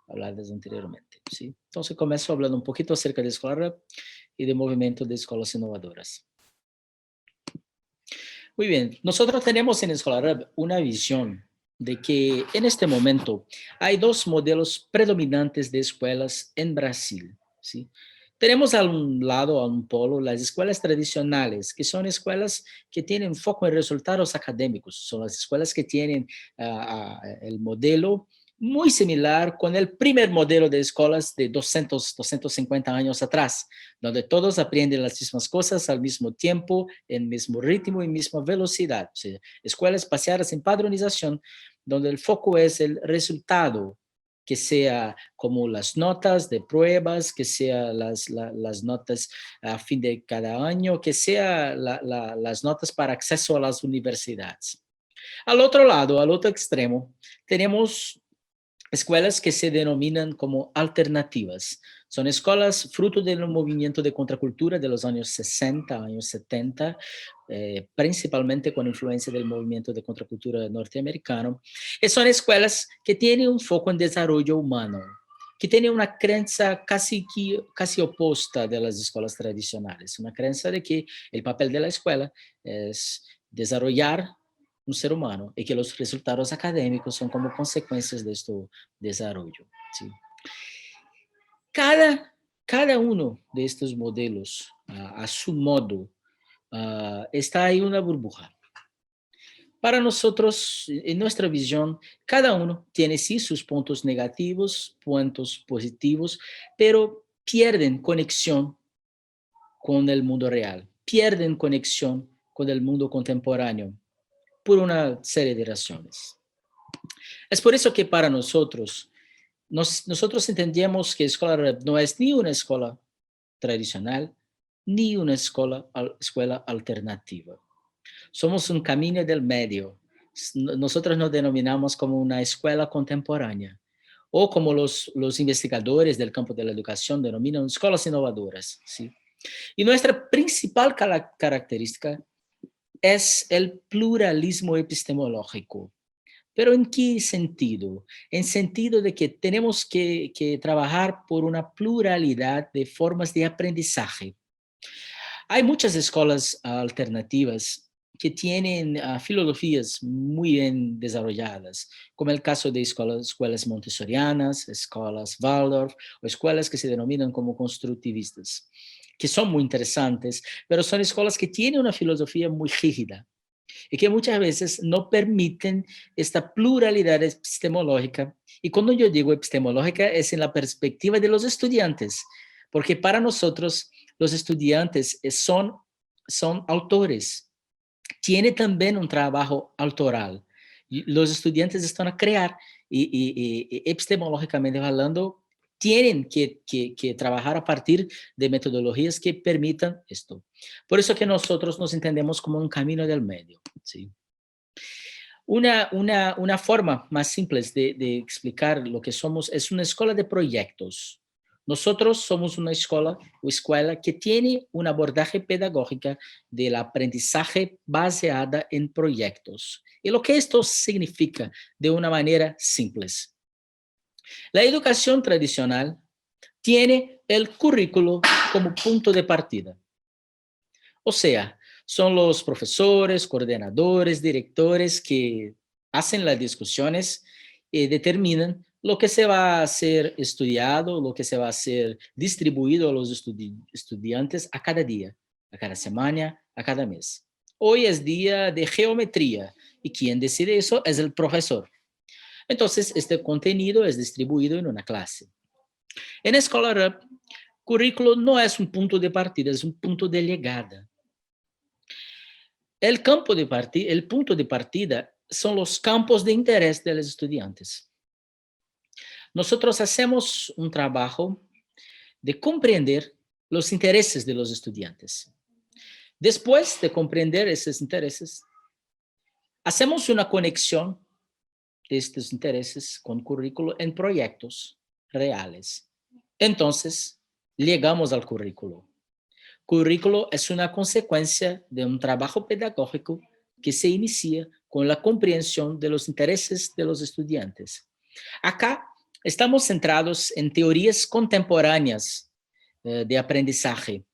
C: habladas anteriormente, ¿sí? Entonces comienzo hablando un poquito acerca de Scholar Hub y del movimiento de escuelas innovadoras. Muy bien, nosotros tenemos en Scholar Hub una visión de que en este momento hay dos modelos predominantes de escuelas en Brasil, ¿sí? Tenemos a un lado, a un polo, las escuelas tradicionales, que son escuelas que tienen foco en resultados académicos, son las escuelas que tienen el modelo muy similar con el primer modelo de escuelas de 250 años atrás, donde todos aprenden las mismas cosas al mismo tiempo, en mismo ritmo y misma velocidad. O sea, escuelas basadas en padronización, donde el foco es el resultado, que sea como las notas de pruebas, que sea las notas a fin de cada año, que sea las notas para acceso a las universidades. Al otro lado, al otro extremo, tenemos escuelas que se denominan como alternativas. Son escuelas fruto del movimiento de contracultura de los años 60, años 70, principalmente con influencia del movimiento de contracultura norteamericano. Y son escuelas que tienen un foco en desarrollo humano, que tienen una creencia casi opuesta de las escuelas tradicionales, una creencia de que el papel de la escuela es desarrollar un ser humano y que los resultados académicos son como consecuencias de este desarrollo, ¿sí? Cada uno de estos modelos, a su modo, está en una burbuja. Para nosotros, en nuestra visión, cada uno tiene sí sus puntos negativos, puntos positivos, pero pierden conexión con el mundo real, pierden conexión con el mundo contemporáneo, por una serie de razones. Es por eso que para nosotros entendemos que Scholar Hub no es ni una escuela tradicional, ni una escuela alternativa. Somos un camino del medio. Nosotros nos denominamos como una escuela contemporánea, o como los investigadores del campo de la educación denominan escuelas innovadoras, ¿sí? Y nuestra principal característica es el pluralismo epistemológico. ¿Pero en qué sentido? En sentido de que tenemos que trabajar por una pluralidad de formas de aprendizaje. Hay muchas escuelas alternativas que tienen filosofías muy bien desarrolladas, como el caso de escuelas montessorianas, escuelas Waldorf, o escuelas que se denominan como constructivistas, que son muy interesantes, pero son escuelas que tienen una filosofía muy rígida y que muchas veces no permiten esta pluralidad epistemológica. Y cuando yo digo epistemológica es en la perspectiva de los estudiantes, porque para nosotros los estudiantes son autores, tiene también un trabajo autoral. Los estudiantes están a crear y epistemológicamente hablando, tienen que trabajar a partir de metodologías que permitan esto. Por eso que nosotros nos entendemos como un camino del medio, ¿sí? Una forma más simple de explicar lo que somos es una escuela de proyectos. Nosotros somos una escuela que tiene un abordaje pedagógica del aprendizaje baseada en proyectos. Y lo que esto significa de una manera simple. La educación tradicional tiene el currículo como punto de partida. O sea, son los profesores, coordinadores, directores que hacen las discusiones y determinan lo que se va a ser estudiado, lo que se va a ser distribuido a los estudiantes a cada día, a cada semana, a cada mes. Hoy es día de geometría y quien decide eso es el profesor. Entonces, este contenido es distribuido en una clase. En Scholar Hub, currículo no es un punto de partida, es un punto de llegada. El punto de partida son los campos de interés de los estudiantes. Nosotros hacemos un trabajo de comprender los intereses de los estudiantes. Después de comprender esos intereses, hacemos una conexión de estos intereses con currículo en proyectos reales. Entonces, llegamos al currículo. Currículo es una consecuencia de un trabajo pedagógico que se inicia con la comprensión de los intereses de los estudiantes. Acá estamos centrados en teorías contemporáneas de aprendizaje,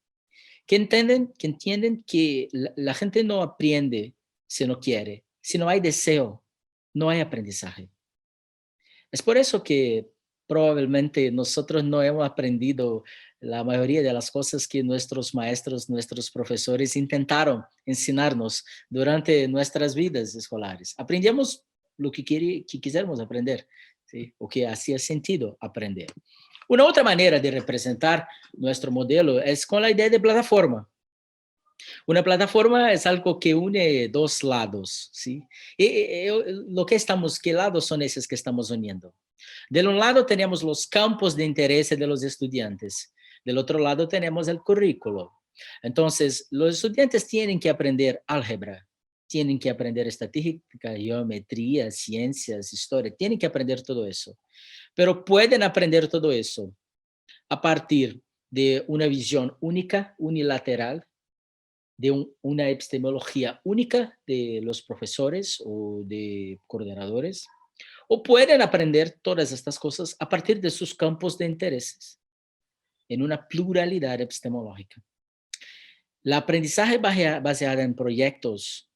C: que entienden que la gente no aprende si no quiere. Si no hay deseo, no hay aprendizaje. Es por eso que probablemente nosotros no hemos aprendido la mayoría de las cosas que nuestros maestros, nuestros profesores intentaron enseñarnos durante nuestras vidas escolares. Aprendíamos lo que quisiéramos aprender, ¿sí? O que hacía sentido aprender. Una otra manera de representar nuestro modelo es con la idea de plataforma. Una plataforma es algo que une dos lados, ¿sí? ¿Qué lados son esos que estamos uniendo? Del un lado tenemos los campos de interés de los estudiantes. Del otro lado tenemos el currículo. Entonces, los estudiantes tienen que aprender álgebra, tienen que aprender estadística, geometría, ciencias, historia, tienen que aprender todo eso. Pero pueden aprender todo eso a partir de una visión única, unilateral, de una epistemología única de los profesores o de coordinadores, o pueden aprender todas estas cosas a partir de sus campos de intereses, en una pluralidad epistemológica. El aprendizaje baseado en proyectos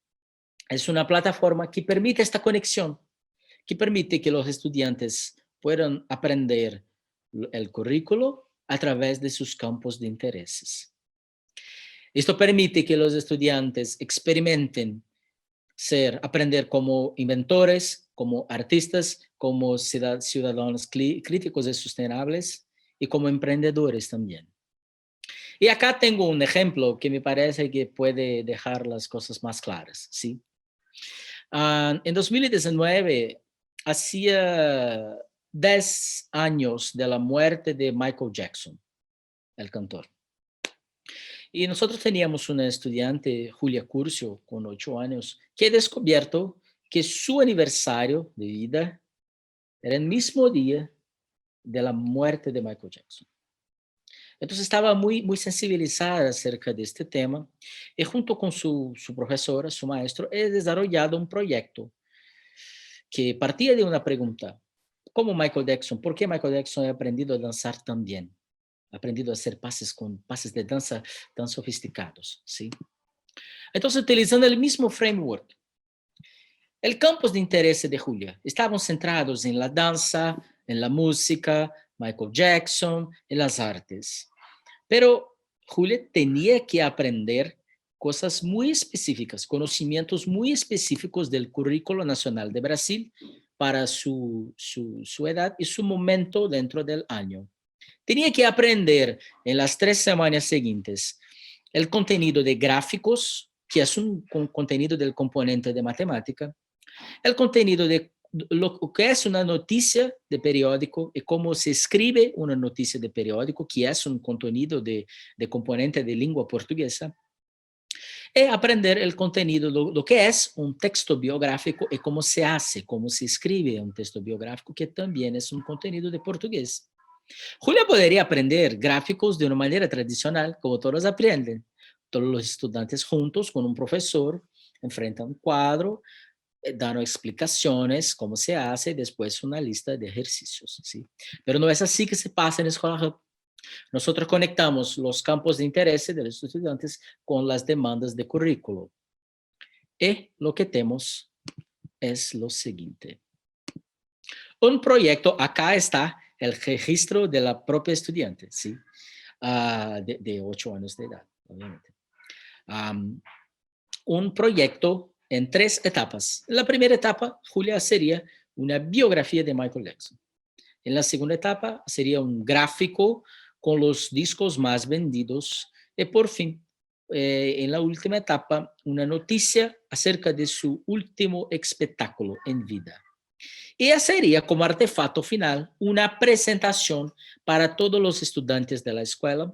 C: es una plataforma que permite esta conexión, que permite que los estudiantes puedan aprender el currículo a través de sus campos de intereses. Esto permite que los estudiantes experimenten aprender como inventores, como artistas, como ciudadanos críticos y sustentables y como emprendedores también. Y acá tengo un ejemplo que me parece que puede dejar las cosas más claras, ¿sí? En 2019, hacía 10 años de la muerte de Michael Jackson, el cantor. Y nosotros teníamos una estudiante, Julia Curcio, con 8 años, que ha descubierto que su aniversario de vida era el mismo día de la muerte de Michael Jackson. Entonces estaba muy, muy sensibilizada acerca de este tema y junto con su profesora, su maestro, he desarrollado un proyecto que partía de una pregunta. ¿Cómo Michael Jackson? ¿Por qué Michael Jackson ha aprendido a danzar tan bien? Ha aprendido a hacer pases de danza tan sofisticados, ¿sí? Entonces, utilizando el mismo framework, el campos de interés de Julia estaban centrados en la danza, en la música, Michael Jackson, en las artes. Pero Julia tenía que aprender cosas muy específicas, conocimientos muy específicos del currículo nacional de Brasil para su edad y su momento dentro del año. Tenía que aprender en las 3 semanas siguientes el contenido de gráficos, que es un contenido del componente de matemática, el contenido de lo que es una noticia de periódico y cómo se escribe una noticia de periódico, que es un contenido de componente de lengua portuguesa, y aprender el contenido, lo que es un texto biográfico y cómo se hace, cómo se escribe un texto biográfico, que también es un contenido de portugués. Julia podría aprender gráficos de una manera tradicional, como todos aprenden. Todos los estudiantes juntos con un profesor enfrentan un cuadro, dando explicaciones, cómo se hace, y después una lista de ejercicios, ¿sí? Pero no es así que se pasa en Escola Hub. Nosotros conectamos los campos de interés de los estudiantes con las demandas de currículo. Y lo que tenemos es lo siguiente. Un proyecto, acá está el registro de la propia estudiante, ¿sí? De 8 años de edad, obviamente. Un proyecto en 3 etapas. En la primera etapa, Julia sería una biografía de Michael Jackson. En la segunda etapa, sería un gráfico con los discos más vendidos. Y por fin, en la última etapa, una noticia acerca de su último espectáculo en vida. Y sería como artefacto final una presentación para todos los estudiantes de la escuela,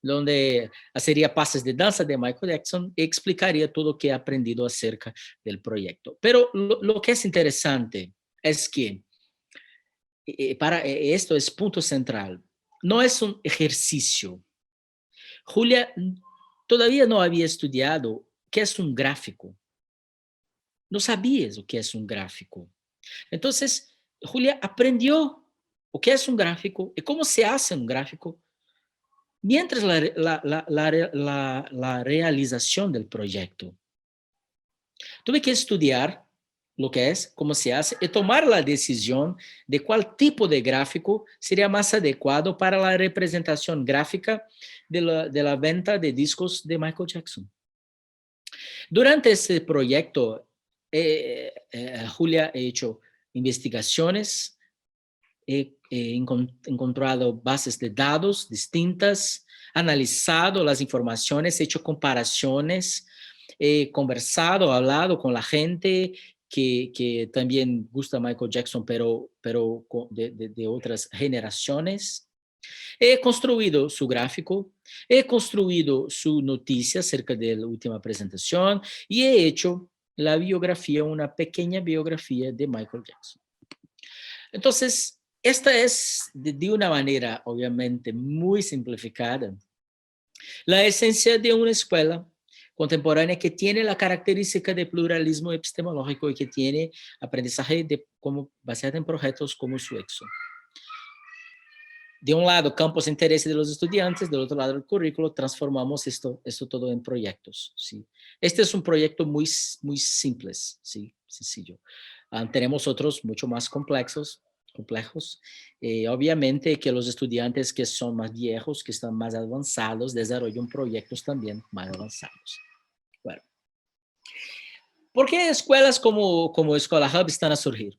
C: donde hacería pases de danza de Michael Jackson y explicaría todo lo que ha aprendido acerca del proyecto. Pero lo que es interesante es que esto es punto central. No es un ejercicio. Julia todavía no había estudiado qué es un gráfico. No sabías lo que es un gráfico. Entonces, Julia aprendió o qué es un gráfico y cómo se hace un gráfico mientras la realización del proyecto. Tuve que estudiar lo que es, cómo se hace y tomar la decisión de cuál tipo de gráfico sería más adecuado para la representación gráfica de la venta de discos de Michael Jackson. Durante este proyecto, Julia ha hecho investigaciones, he encontrado bases de datos distintas, analizado las informaciones, hecho comparaciones, he conversado, hablado con la gente que también gusta Michael Jackson, pero de otras generaciones. He construido su gráfico, he construido su noticia acerca de la última presentación y he hecho la biografía, una pequeña biografía de Michael Jackson. Entonces, esta es de una manera obviamente muy simplificada la esencia de una escuela contemporánea que tiene la característica de pluralismo epistemológico y que tiene aprendizaje basado en proyectos como su EXO. De un lado, campos de interés de los estudiantes, del otro lado, el currículo, transformamos esto todo en proyectos, ¿sí? Este es un proyecto muy simple, ¿sí? Sencillo. Tenemos otros mucho más complejos. Obviamente que los estudiantes que son más viejos, que están más avanzados, desarrollan proyectos también más avanzados. Bueno. ¿Por qué escuelas como Escola Hub están a surgir?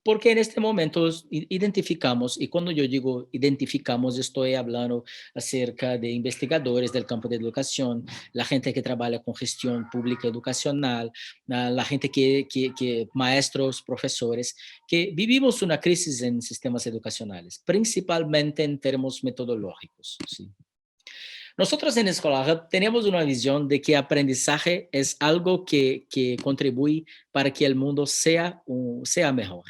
C: Porque en este momento identificamos, y cuando yo digo identificamos, estoy hablando acerca de investigadores del campo de educación, la gente que trabaja con gestión pública educacional, la gente maestros, profesores, que vivimos una crisis en sistemas educacionales, principalmente en términos metodológicos, ¿sí? Nosotros en Escola Hub tenemos una visión de que aprendizaje es algo que contribuye para que el mundo sea mejor.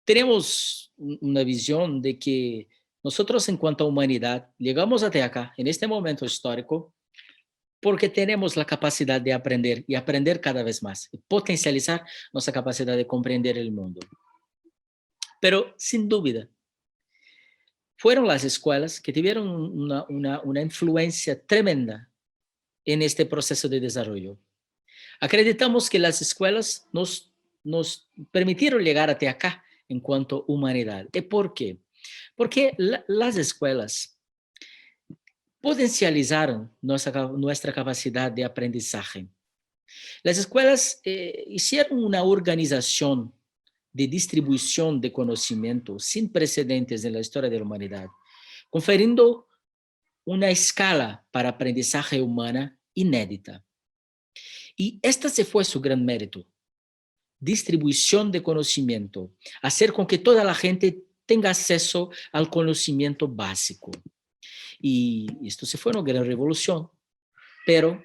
C: Tenemos una visión de que nosotros en cuanto a humanidad llegamos hasta acá, en este momento histórico, porque tenemos la capacidad de aprender y aprender cada vez más, y potencializar nuestra capacidad de comprender el mundo. Pero sin duda, fueron las escuelas que tuvieron una influencia tremenda en este proceso de desarrollo. Acreditamos que las escuelas nos permitieron llegar hasta acá en cuanto a humanidad. ¿Y por qué? Porque las escuelas potencializaron nuestra capacidad de aprendizaje. Las escuelas hicieron una organización de distribución de conocimiento sin precedentes en la historia de la humanidad, conferiendo una escala para aprendizaje humana inédita. Y este se fue su gran mérito. Distribución de conocimiento, hacer con que toda la gente tenga acceso al conocimiento básico. Y esto se fue una gran revolución, pero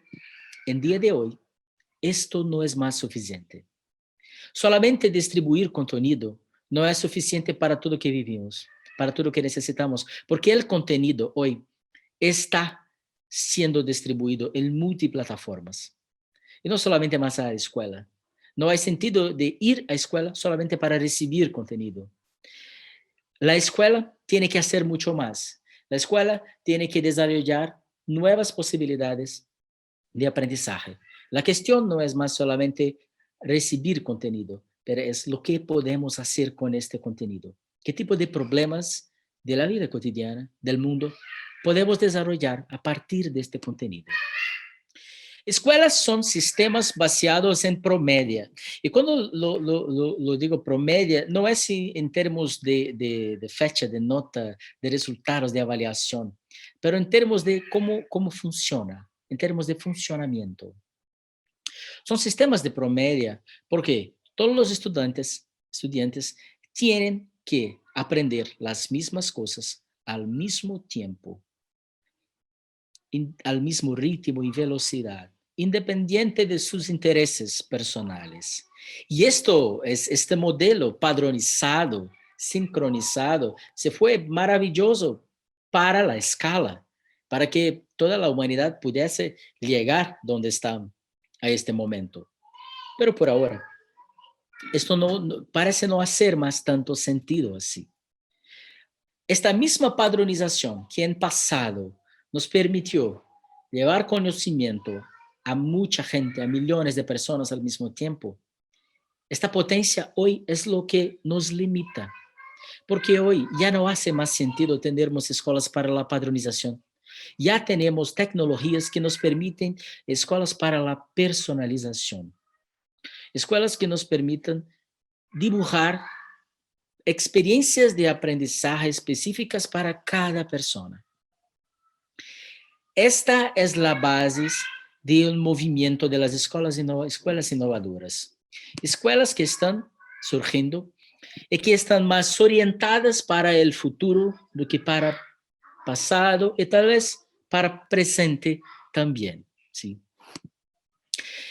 C: en día de hoy, esto no es más suficiente. Solamente distribuir contenido no es suficiente para todo lo que vivimos, para todo lo que necesitamos, porque el contenido hoy está siendo distribuido en multiplataformas. Y no solamente más a la escuela. No hay sentido de ir a la escuela solamente para recibir contenido. La escuela tiene que hacer mucho más. La escuela tiene que desarrollar nuevas posibilidades de aprendizaje. La cuestión no es más solamente recibir contenido, pero es lo que podemos hacer con este contenido. ¿Qué tipo de problemas de la vida cotidiana, del mundo, podemos desarrollar a partir de este contenido? Escuelas son sistemas basados en promedia. Y cuando lo digo promedia, no es en términos de fecha, de nota, de resultados, de avaliación, pero en términos de cómo funciona, en términos de funcionamiento. Son sistemas de promedia porque todos los estudiantes tienen que aprender las mismas cosas al mismo tiempo, al mismo ritmo y velocidad, independiente de sus intereses personales. Y este modelo padronizado, sincronizado, se fue maravilloso para la escala, para que toda la humanidad pudiese llegar donde están a este momento. Pero por ahora, esto parece no hacer más tanto sentido así. Esta misma padronización que en pasado nos permitió llevar conocimiento a mucha gente, a millones de personas al mismo tiempo, esta potencia hoy es lo que nos limita, porque hoy ya no hace más sentido tener escuelas para la padronización. Ya tenemos tecnologías que nos permiten escuelas para la personalización, escuelas que nos permitan dibujar experiencias de aprendizaje específicas para cada persona. Esta es la base del movimiento de las escuelas innovadoras. Escuelas que están surgiendo y que están más orientadas para el futuro do que para pasado y tal vez para presente también, ¿sí?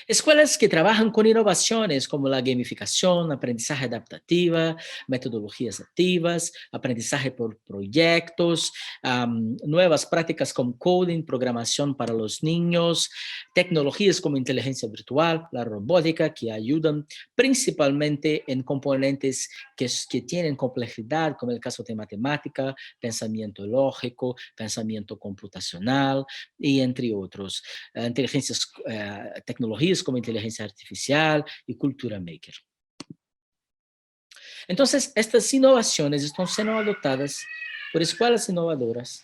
C: Escuelas que trabajan con innovaciones como la gamificación, aprendizaje adaptativa, metodologías activas, aprendizaje por proyectos, nuevas prácticas como coding, programación para los niños, tecnologías como inteligencia virtual, la robótica, que ayudan principalmente en componentes que tienen complejidad, como el caso de matemática, pensamiento lógico, pensamiento computacional, y entre otros. Tecnologías como inteligencia artificial y cultura maker. Entonces, estas innovaciones están siendo adoptadas por escuelas innovadoras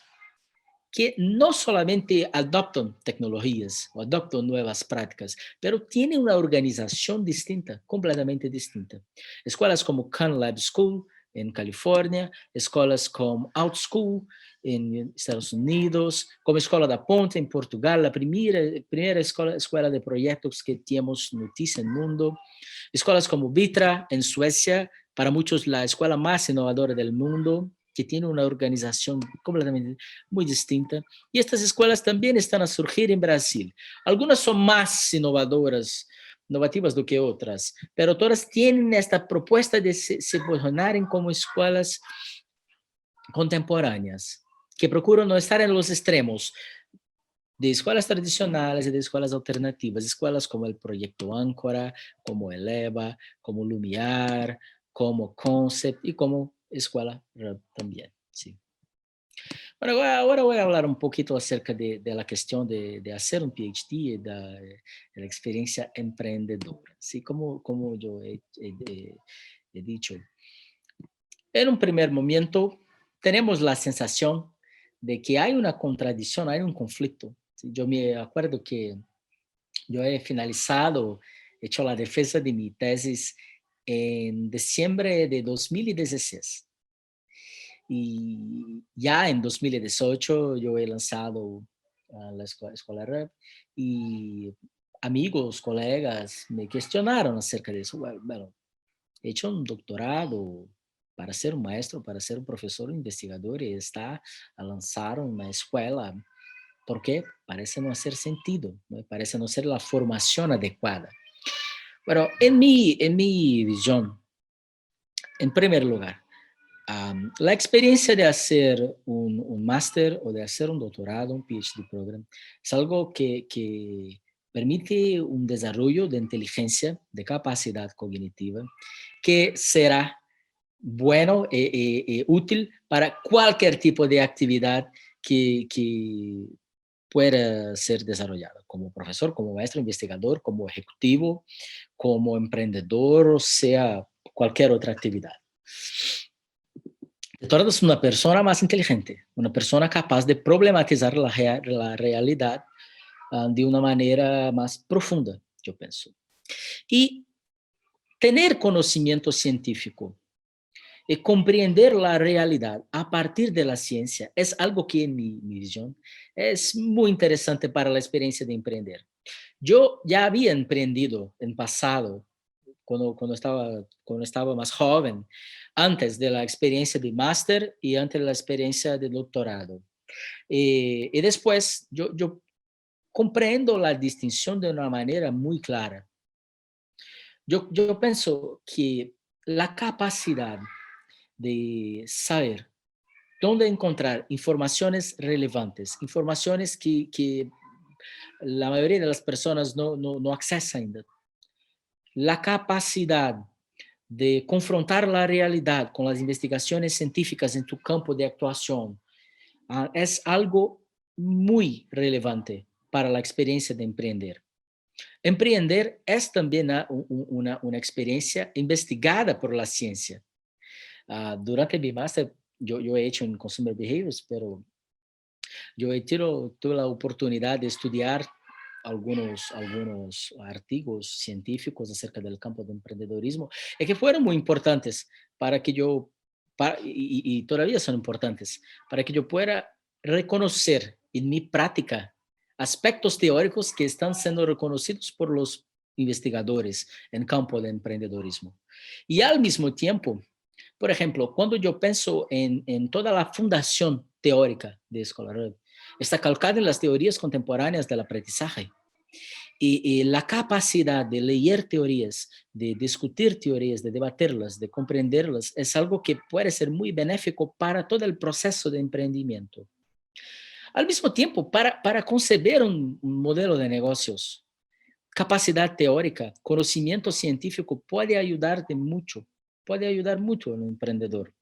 C: que no solamente adoptan tecnologías o adoptan nuevas prácticas, pero tienen una organización distinta, completamente distinta. Escuelas como Khan Lab School en California, escolas como OutSchool en Estados Unidos, como Escola da Ponte en Portugal, la primera escuela de proyectos que tenemos noticia en el mundo, escuelas como Vitra en Suecia, para muchos la escuela más innovadora del mundo, que tiene una organización completamente muy distinta. Y estas escuelas también están a surgir en Brasil. Algunas son más inovativas do que otras, pero todas tienen esta propuesta de se posicionar como escuelas contemporáneas, que procuran no estar en los extremos de escuelas tradicionales y de escuelas alternativas, escuelas como el Proyecto Áncora, como Eleva, como Lumiar, como Concept y como Escuela RUB también, sí. Bueno, ahora voy a hablar un poquito acerca de la cuestión de hacer un PhD y de la experiencia emprendedora, ¿sí? Como yo he dicho. En un primer momento, tenemos la sensación de que hay una contradicción, hay un conflicto. ¿Sí? Yo me acuerdo que yo he hecho la defensa de mi tesis en diciembre de 2016. Y ya en 2018 yo he lanzado la Escuela RUB y amigos, colegas me cuestionaron acerca de eso. Bueno, he hecho un doctorado para ser un maestro, para ser un profesor investigador y está a lanzar una escuela. ¿Por qué? Parece no hacer sentido, ¿no? Parece no ser la formación adecuada. Pero en mi visión, en primer lugar, la experiencia de hacer un máster o de hacer un doctorado, un PhD program, es algo que permite un desarrollo de inteligencia, de capacidad cognitiva, que será bueno e útil para cualquier tipo de actividad que pueda ser desarrollada, como profesor, como maestro investigador, como ejecutivo, como emprendedor, o sea, cualquier otra actividad. Te tornas una persona más inteligente, una persona capaz de problematizar la realidad de una manera más profunda, yo pienso. Y tener conocimiento científico y comprender la realidad a partir de la ciencia es algo que en mi visión es muy interesante para la experiencia de emprender. Yo ya había emprendido en pasado, cuando estaba más joven, antes de la experiencia de máster y antes de la experiencia de doctorado. Y después yo comprendo la distinción de una manera muy clara. Yo pienso que la capacidad de saber dónde encontrar informaciones relevantes, informaciones que la mayoría de las personas no accesa ainda. La capacidad de confrontar la realidad con las investigaciones científicas en tu campo de actuación es algo muy relevante para la experiencia de emprender. Empreender es también una experiencia investigada por la ciencia. Durante mi máster, yo he hecho en Consumer Behaviors, pero yo tuve la oportunidad de estudiar algunos artículos científicos acerca del campo de emprendedorismo y que fueron muy importantes para que yo, y todavía son importantes, para que yo pueda reconocer en mi práctica aspectos teóricos que están siendo reconocidos por los investigadores en campo de emprendedorismo. Y al mismo tiempo, por ejemplo, cuando yo pienso en toda la fundación teórica de Scholar, está calcada en las teorías contemporáneas del aprendizaje. Y la capacidad de leer teorías, de discutir teorías, de debatirlas, de comprenderlas, es algo que puede ser muy benéfico para todo el proceso de emprendimiento. Al mismo tiempo, para conceber un modelo de negocios, capacidad teórica, conocimiento científico puede ayudar mucho al emprendedor.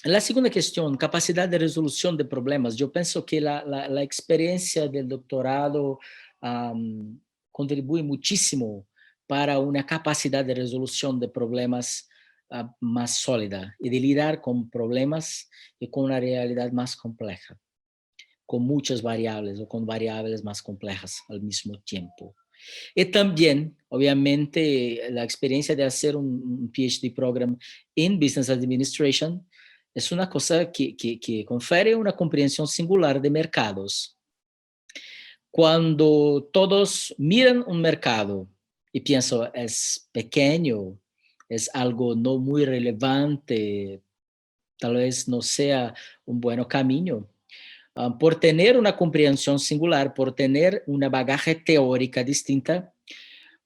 C: La segunda cuestión, capacidad de resolución de problemas. Yo pienso que la experiencia del doctorado contribuye muchísimo para una capacidad de resolución de problemas más sólida y de lidiar con problemas y con una realidad más compleja, con muchas variables o con variables más complejas al mismo tiempo. Y también, obviamente, la experiencia de hacer un PhD program en Business Administration es una cosa que confiere una comprensión singular de mercados. Cuando todos miran un mercado y piensan, es pequeño, es algo no muy relevante, tal vez no sea un buen camino. Por tener una comprensión singular, por tener una bagaje teórica distinta,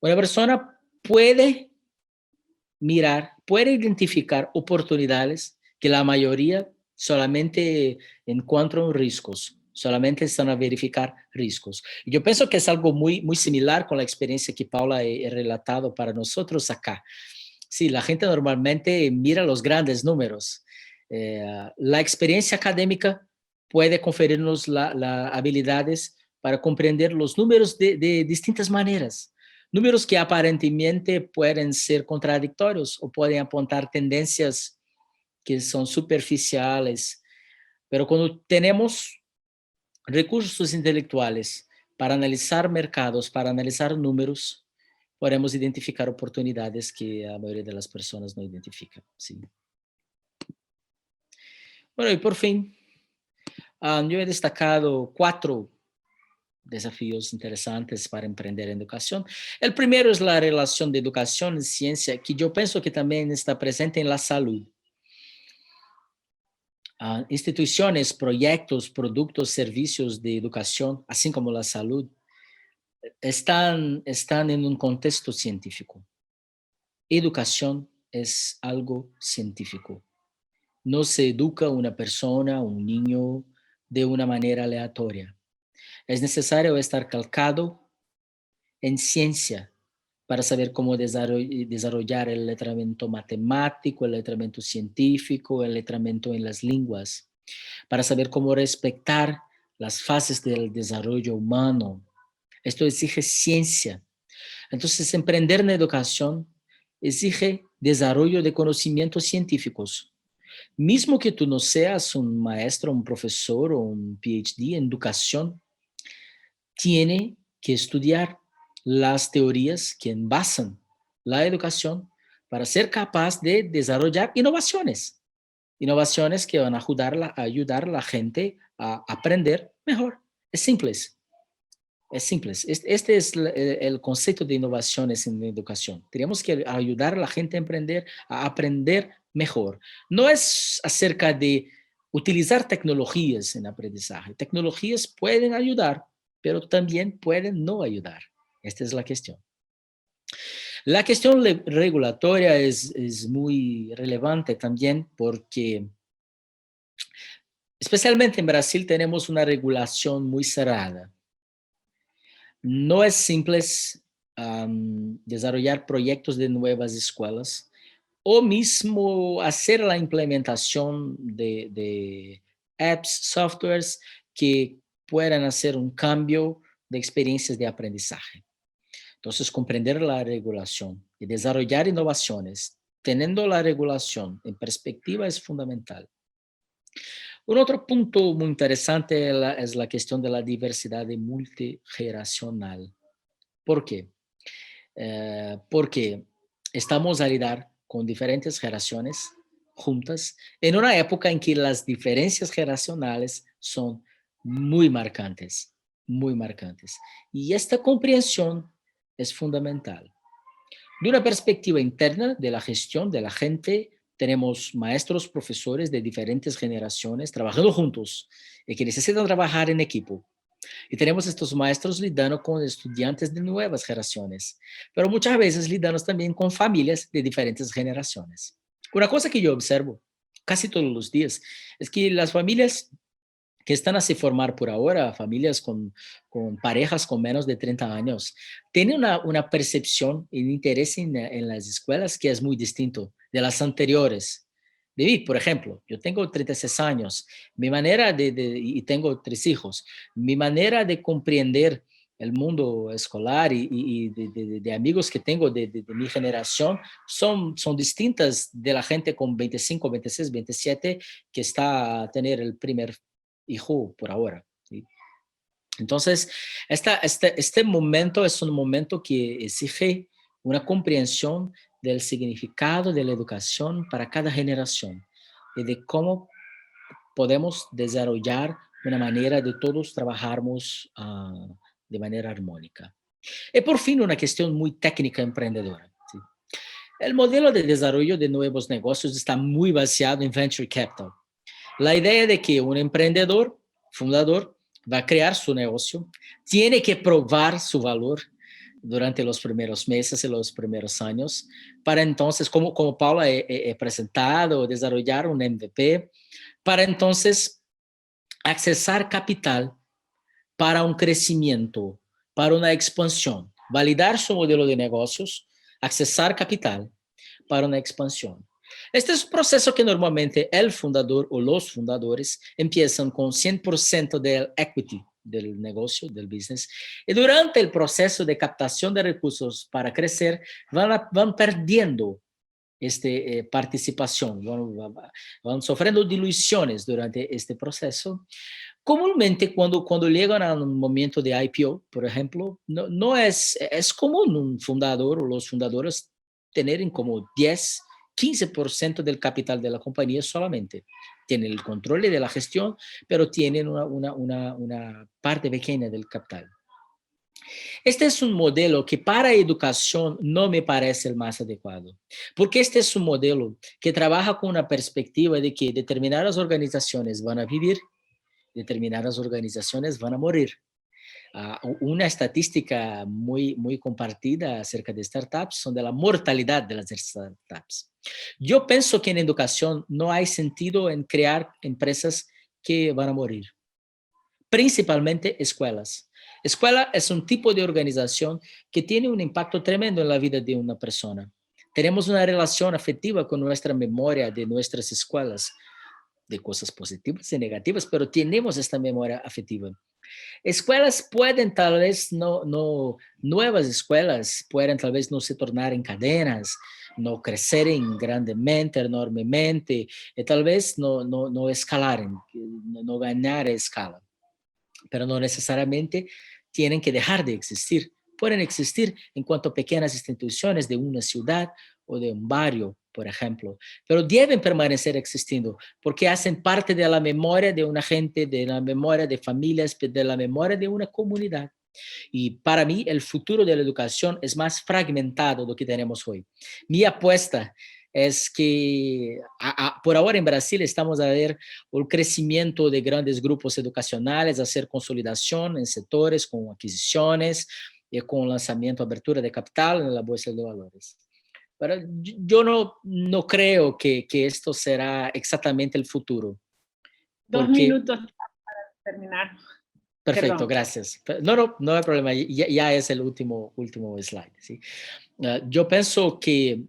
C: una persona puede mirar, puede identificar oportunidades que la mayoría solamente encuentran riscos, solamente están a verificar riscos. Y yo pienso que es algo muy, muy similar con la experiencia que Paula ha relatado para nosotros acá. Sí, la gente normalmente mira los grandes números. La experiencia académica puede conferirnos las habilidades para comprender los números de distintas maneras. Números que aparentemente pueden ser contradictorios o pueden apuntar tendencias que son superficiales, pero cuando tenemos recursos intelectuales para analizar mercados, para analizar números, podemos identificar oportunidades que a mayoría de las personas no identifican. Sí. Bueno, y por fin, yo he destacado 4 desafíos interesantes para emprender en educación. El primero es la relación de educación y ciencia, que yo pienso que también está presente en la salud. Instituciones, proyectos, productos, servicios de educación, así como la salud, están en un contexto científico. Educación es algo científico. No se educa una persona, un niño, de una manera aleatoria. Es necesario estar calcado en ciencia para saber cómo desarrollar el letramiento matemático, el letramiento científico, el letramiento en las lenguas, para saber cómo respetar las fases del desarrollo humano. Esto exige ciencia. Entonces, emprender en educación exige desarrollo de conocimientos científicos. Mismo que tú no seas un maestro, un profesor o un PhD en educación, tiene que estudiar las teorías que envasan la educación para ser capaz de desarrollar innovaciones. Innovaciones que van a ayudar a la gente a aprender mejor. Es simple. Es simple. Este es el concepto de innovaciones en la educación. Tenemos que ayudar a la gente a aprender mejor. No es acerca de utilizar tecnologías en aprendizaje. Tecnologías pueden ayudar, pero también pueden no ayudar. Esta es la cuestión. La cuestión regulatoria es muy relevante también porque, especialmente en Brasil, tenemos una regulación muy cerrada. No es simple desarrollar proyectos de nuevas escuelas o mismo hacer la implementación de apps, softwares que puedan hacer un cambio de experiencias de aprendizaje. Entonces, comprender la regulación y desarrollar innovaciones teniendo la regulación en perspectiva es fundamental. Un otro punto muy interesante es la cuestión de la diversidad multigeneracional. ¿Por qué? Porque estamos a lidiar con diferentes generaciones juntas en una época en que las diferencias generacionales son muy marcantes, muy marcantes. Y esta comprensión es fundamental. De una perspectiva interna de la gestión de la gente, tenemos maestros, profesores de diferentes generaciones trabajando juntos y que necesitan trabajar en equipo. Y tenemos estos maestros lidiando con estudiantes de nuevas generaciones, pero muchas veces lidiamos también con familias de diferentes generaciones. Una cosa que yo observo casi todos los días es que las familias que están a se formar por ahora, familias con parejas con menos de 30 años, tienen una percepción y un interés en las escuelas que es muy distinto de las anteriores. De mí, por ejemplo, yo tengo 36 años, mi manera y tengo 3 hijos, mi manera de comprender el mundo escolar y de amigos que tengo de mi generación son distintas de la gente con 25, 26, 27 que está a tener el primer hijo por ahora. ¿Sí? Entonces, este momento es un momento que exige una comprensión del significado de la educación para cada generación y de cómo podemos desarrollar una manera de todos trabajarmos de manera armónica. Y por fin, una cuestión muy técnica emprendedora. ¿Sí? El modelo de desarrollo de nuevos negocios está muy basado en venture capital. La idea de que un emprendedor, fundador, va a crear su negocio, tiene que probar su valor durante los primeros meses y los primeros años, para entonces, como Paula he presentado, desarrollar un MVP, para entonces accesar capital para un crecimiento, para una expansión, validar su modelo de negocios, accesar capital para una expansión. Este es un proceso que normalmente el fundador o los fundadores empiezan con 100% del equity del negocio, del business, y durante el proceso de captación de recursos para crecer, van perdiendo participación, van sufriendo diluciones durante este proceso. Comúnmente, cuando llegan a un momento de IPO, por ejemplo, no es común un fundador o los fundadores tener como 10, 15% del capital de la compañía solamente. Tienen el control de la gestión, pero tienen una parte pequeña del capital. Este es un modelo que para educación no me parece el más adecuado, porque este es un modelo que trabaja con una perspectiva de que determinadas organizaciones van a vivir, determinadas organizaciones van a morir. Una estadística muy compartida acerca de startups son de la mortalidad de las startups. Yo pienso que en educación no hay sentido en crear empresas que van a morir, principalmente escuelas. Escuela es un tipo de organización que tiene un impacto tremendo en la vida de una persona. Tenemos una relación afectiva con nuestra memoria de nuestras escuelas, de cosas positivas y negativas, pero tenemos esta memoria afectiva. Escuelas pueden tal vez nuevas escuelas pueden tal vez no se tornar en cadenas, no crecerem grandemente, enormemente, y tal vez no escalarem, no ganhar escala. Pero no necesariamente tienen que dejar de existir. Pueden existir en cuanto a pequeñas instituciones de una ciudad o de un barrio, por ejemplo, pero deben permanecer existiendo porque hacen parte de la memoria de una gente, de la memoria de familias, de la memoria de una comunidad. Y para mí el futuro de la educación es más fragmentado de lo que tenemos hoy. Mi apuesta es que por ahora en Brasil estamos a ver el crecimiento de grandes grupos educacionales, hacer consolidación en sectores con adquisiciones, con lanzamiento, abertura de capital en la bolsa de valores. Pero yo no creo que esto será exactamente el futuro.
A: 2 minutos para terminar.
C: Perfecto,
A: Perdón.
C: gracias. No hay problema, ya es el último slide. ¿Sí? Yo pienso que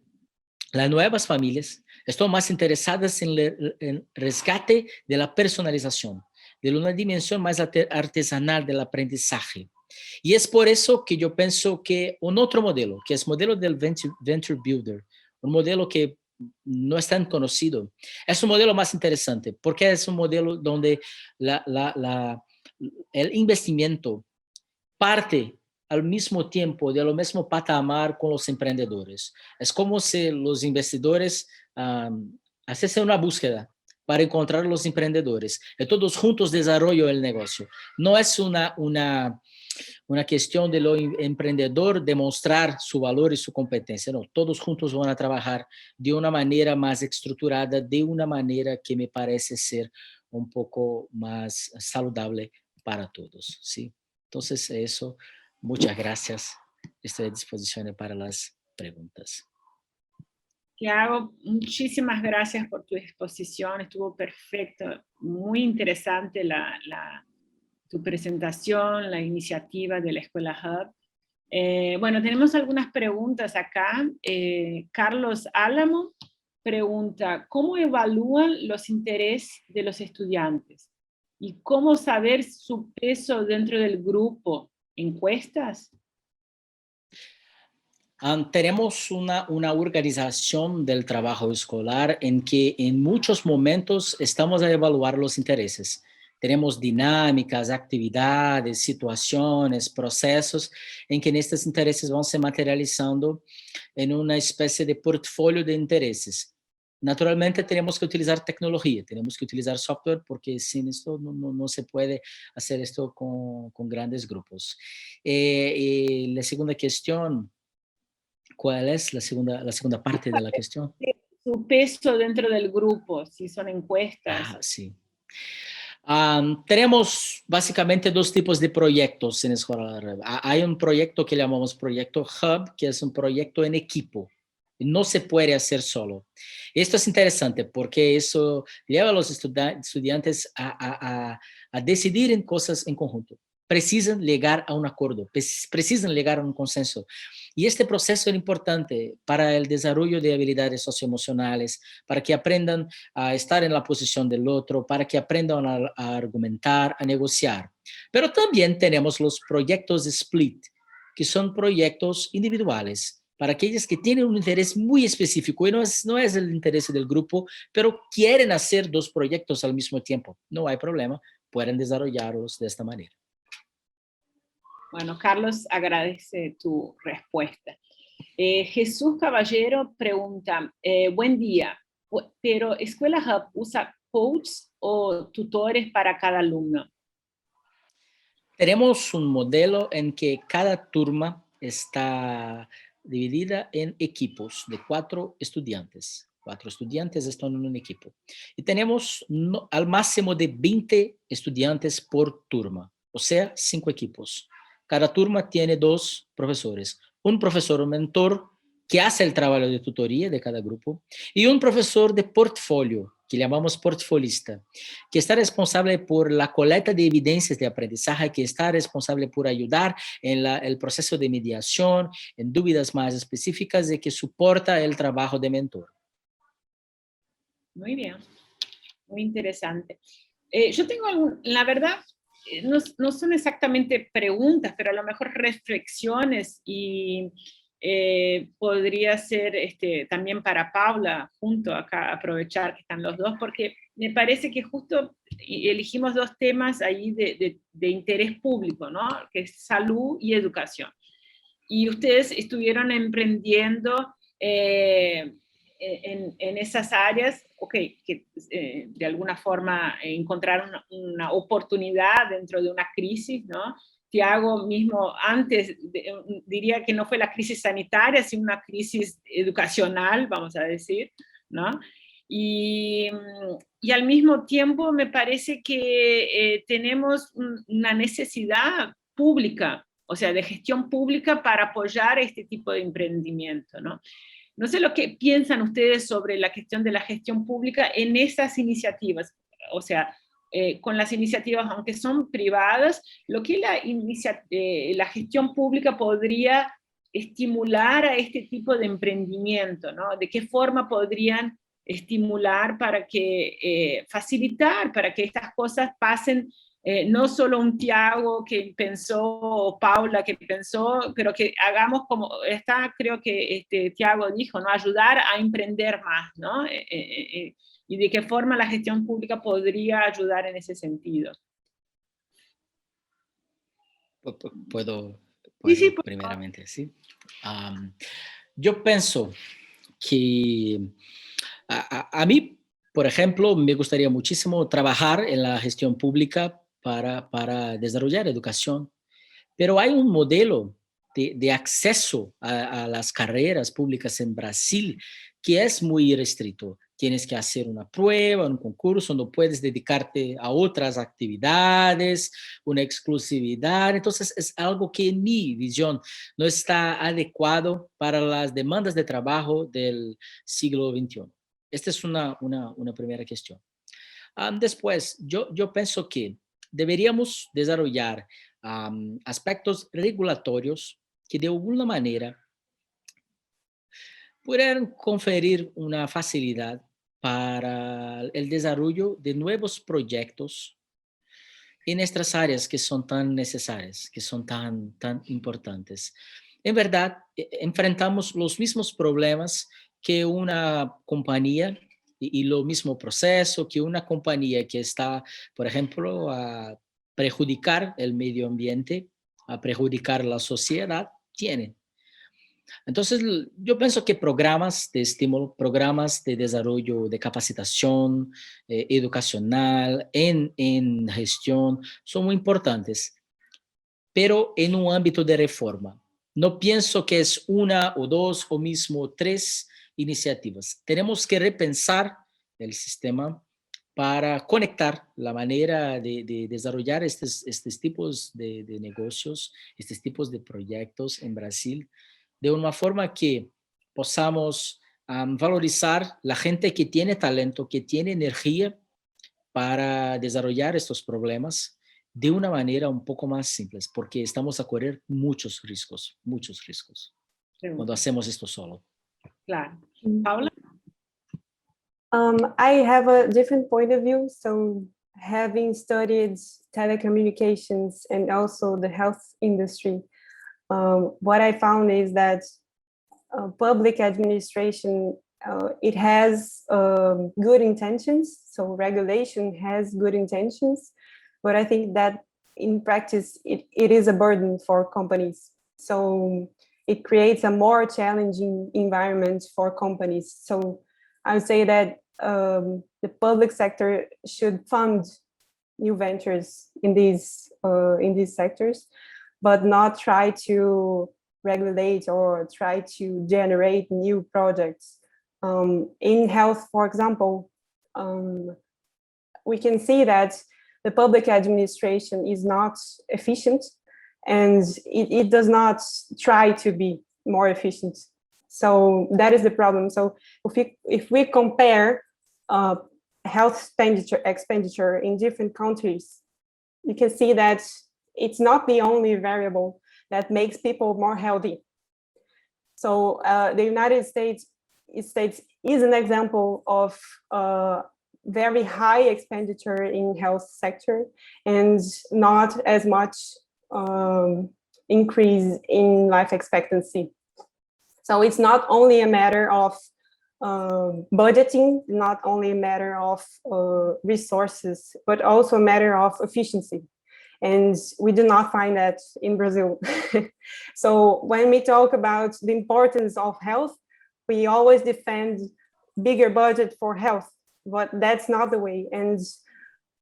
C: las nuevas familias están más interesadas en rescate de la personalización, de una dimensión más artesanal del aprendizaje. Y es por eso que yo pienso que un otro modelo, que es el modelo del Venture Builder, un modelo que no es tan conocido, es un modelo más interesante, porque es un modelo donde el investimiento parte al mismo tiempo de lo mismo patamar con los emprendedores. Es como si los investidores hacen una búsqueda para encontrar los emprendedores y todos juntos desarrollan el negocio. No es una cuestión de lo emprendedor demostrar su valor y su competencia, no, todos juntos van a trabajar de una manera más estructurada, de una manera que me parece ser un poco más saludable para todos, ¿sí? Entonces, eso, muchas gracias. Estoy a disposición para las preguntas.
A: Tiago, muchísimas gracias por tu exposición, estuvo perfecto, muy interesante tu presentación, la iniciativa de la Escuela Hub. Bueno, tenemos algunas preguntas acá. Carlos Álamo pregunta, ¿cómo evalúan los intereses de los estudiantes? ¿Y cómo saber su peso dentro del grupo? ¿Encuestas?
C: Tenemos una organización del trabajo escolar en que en muchos momentos estamos a evaluar los intereses. Tenemos dinámicas, actividades, situaciones, procesos en que estos intereses van se materializando en una especie de portfolio de intereses. Naturalmente tenemos que utilizar tecnología, tenemos que utilizar software porque sin esto no se puede hacer esto con grandes grupos. Y la segunda cuestión, ¿cuál es la segunda parte de la cuestión?
A: Su peso dentro del grupo, si son encuestas.
C: Sí. Tenemos básicamente dos tipos de proyectos en Escuela Red. Hay un proyecto que llamamos Proyecto Hub, que es un proyecto en equipo. No se puede hacer solo. Esto es interesante porque eso lleva a los estudiantes a decidir en cosas en conjunto. Precisan llegar a un acuerdo, precisan llegar a un consenso. Y este proceso es importante para el desarrollo de habilidades socioemocionales, para que aprendan a estar en la posición del otro, para que aprendan a argumentar, a negociar. Pero también tenemos los proyectos split, que son proyectos individuales, para aquellos que tienen un interés muy específico y no es el interés del grupo, pero quieren hacer dos proyectos al mismo tiempo. No hay problema, pueden desarrollarlos de esta manera.
A: Bueno, Carlos agradece tu respuesta. Jesús Caballero pregunta, buen día, pero ¿Escuela Hub usa coaches o tutores para cada alumno?
C: Tenemos un modelo en que cada turma está dividida en equipos de 4 estudiantes. 4 estudiantes están en un equipo. Y tenemos al máximo de 20 estudiantes por turma, o sea, 5 equipos. Cada turma tiene 2 profesores. Un profesor mentor que hace el trabajo de tutoría de cada grupo y un profesor de portfolio, que llamamos portfolista, que está responsable por la colecta de evidencias de aprendizaje, que está responsable por ayudar en el proceso de mediación, en dudas más específicas y que soporta el trabajo de mentor.
A: Muy bien, muy interesante. Yo tengo la verdad, no son exactamente preguntas, pero a lo mejor reflexiones y podría ser también para Paula, junto acá, aprovechar que están los dos, porque me parece que justo elegimos 2 temas ahí de interés público, ¿no? Que es salud y educación. Y ustedes estuvieron emprendiendo en esas áreas, que de alguna forma encontraron una oportunidad dentro de una crisis, ¿no? Tiago mismo antes diría que no fue la crisis sanitaria, sino una crisis educacional, vamos a decir, ¿no? Y al mismo tiempo me parece que tenemos una necesidad pública o sea, de gestión pública para apoyar este tipo de emprendimiento, ¿no? No sé lo que piensan ustedes sobre la cuestión de la gestión pública en esas iniciativas, o sea, con las iniciativas, aunque son privadas, lo que la gestión pública podría estimular a este tipo de emprendimiento, ¿no? ¿De qué forma podrían estimular para que, facilitar para que estas cosas pasen, no solo un Tiago que pensó, o Paula que pensó, pero que hagamos como está, creo que Tiago dijo, ¿no? Ayudar a emprender más, ¿no? Y de qué forma la gestión pública podría ayudar en ese sentido.
C: Puedo
A: Sí, por
C: primeramente, ¿sí? Yo pienso que a mí, por ejemplo, me gustaría muchísimo trabajar en la gestión pública para desarrollar educación, pero hay un modelo de acceso a las carreras públicas en Brasil que es muy restricto. Tienes que hacer una prueba, un concurso, no puedes dedicarte a otras actividades, una exclusividad. Entonces, es algo que en mi visión no está adecuado para las demandas de trabajo del siglo XXI. Esta es una primera cuestión. Después, yo pienso que deberíamos desarrollar aspectos regulatorios que de alguna manera pudieran conferir una facilidad para el desarrollo de nuevos proyectos en estas áreas que son tan necesarias, que son tan importantes. En verdad, enfrentamos los mismos problemas que una compañía y lo mismo proceso que una compañía que está, por ejemplo, a perjudicar el medio ambiente, a perjudicar la sociedad, tiene. Entonces, yo pienso que programas de estímulo, programas de desarrollo, de capacitación educacional en gestión son muy importantes, pero en un ámbito de reforma. No pienso que es una o dos o mismo tres iniciativas. Tenemos que repensar el sistema para conectar la manera de desarrollar estos tipos de negocios, estos tipos de proyectos en Brasil, de una forma que podamos valorizar la gente que tiene talento, que tiene energía para desarrollar estos problemas de una manera un poco más simple, porque estamos a correr muchos riesgos cuando hacemos esto solo.
A: Claro. Paula?
B: I have a different point of view. So having studied telecommunications and also the health industry, what I found is that public administration, it has good intentions. So regulation has good intentions, but I think that in practice, it is a burden for companies. So it creates a more challenging environment for companies. So I would say that the public sector should fund new ventures in these sectors, but not try to regulate or try to generate new projects. In health, for example, we can see that the public administration is not efficient, and it does not try to be more efficient. So that is the problem. So if we compare health expenditure in different countries, you can see that it's not the only variable that makes people more healthy. So the United States is an example of very high expenditure in health sector and not as much increase in life expectancy. So it's not only a matter of budgeting, not only a matter of resources, but also a matter of efficiency. And we do not find that in Brazil. So when we talk about the importance of health, we always defend bigger budget for health, but that's not the way. And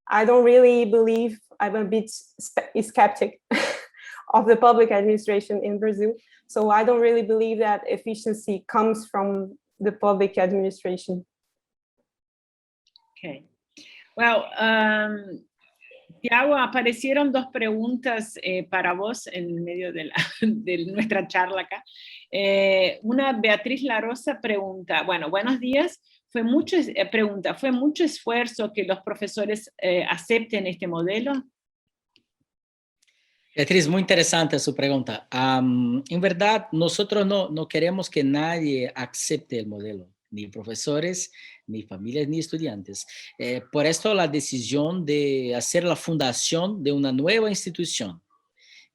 B: I don't really believe, I'm a bit skeptic of the public administration in Brazil. So I don't really believe that efficiency comes from the public administration.
A: Okay. Well, Tiago, aparecieron dos preguntas para vos en medio de, de nuestra charla acá. Una, Beatriz Larosa pregunta, bueno, buenos días. Pregunta, ¿fue mucho esfuerzo que los profesores acepten este modelo?
C: Beatriz, muy interesante su pregunta. En verdad, nosotros no queremos que nadie acepte el modelo, ni profesores, ni familias, ni estudiantes. Por esto la decisión de hacer la fundación de una nueva institución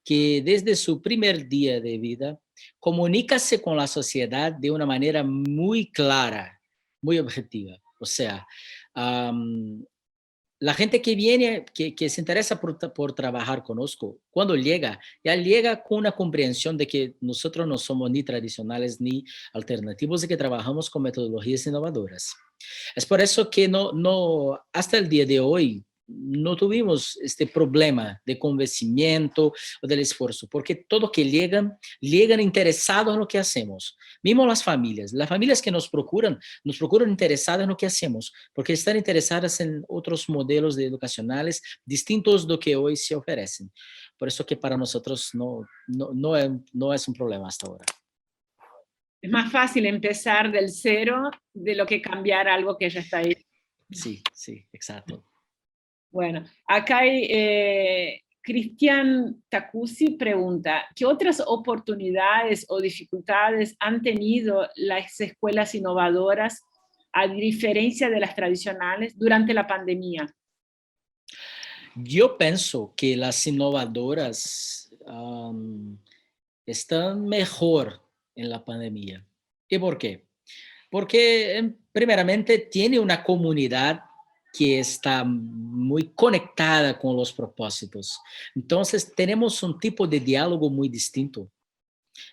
C: que desde su primer día de vida comunícase con la sociedad de una manera muy clara, muy objetiva. O sea, la gente que viene, que se interesa por trabajar con Osco, cuando llega, ya llega con una comprensión de que nosotros no somos ni tradicionales ni alternativos y que trabajamos con metodologías innovadoras. Es por eso que hasta el día de hoy, no tuvimos este problema de convencimiento o del esfuerzo, porque todos que llegan interesados en lo que hacemos. Mismo las familias que nos procuran interesadas en lo que hacemos, porque están interesadas en otros modelos educacionales distintos de lo que hoy se ofrecen. Por eso que para nosotros no es un problema hasta ahora.
A: Es más fácil empezar del cero de lo que cambiar algo que ya está ahí.
C: Sí, exacto.
A: Bueno, acá hay Cristian Tacusi pregunta, ¿qué otras oportunidades o dificultades han tenido las escuelas innovadoras a diferencia de las tradicionales durante la pandemia?
C: Yo pienso que las innovadoras están mejor en la pandemia. ¿Y por qué? Porque primeramente tiene una comunidad que está muy conectada con los propósitos. Entonces tenemos un tipo de diálogo muy distinto.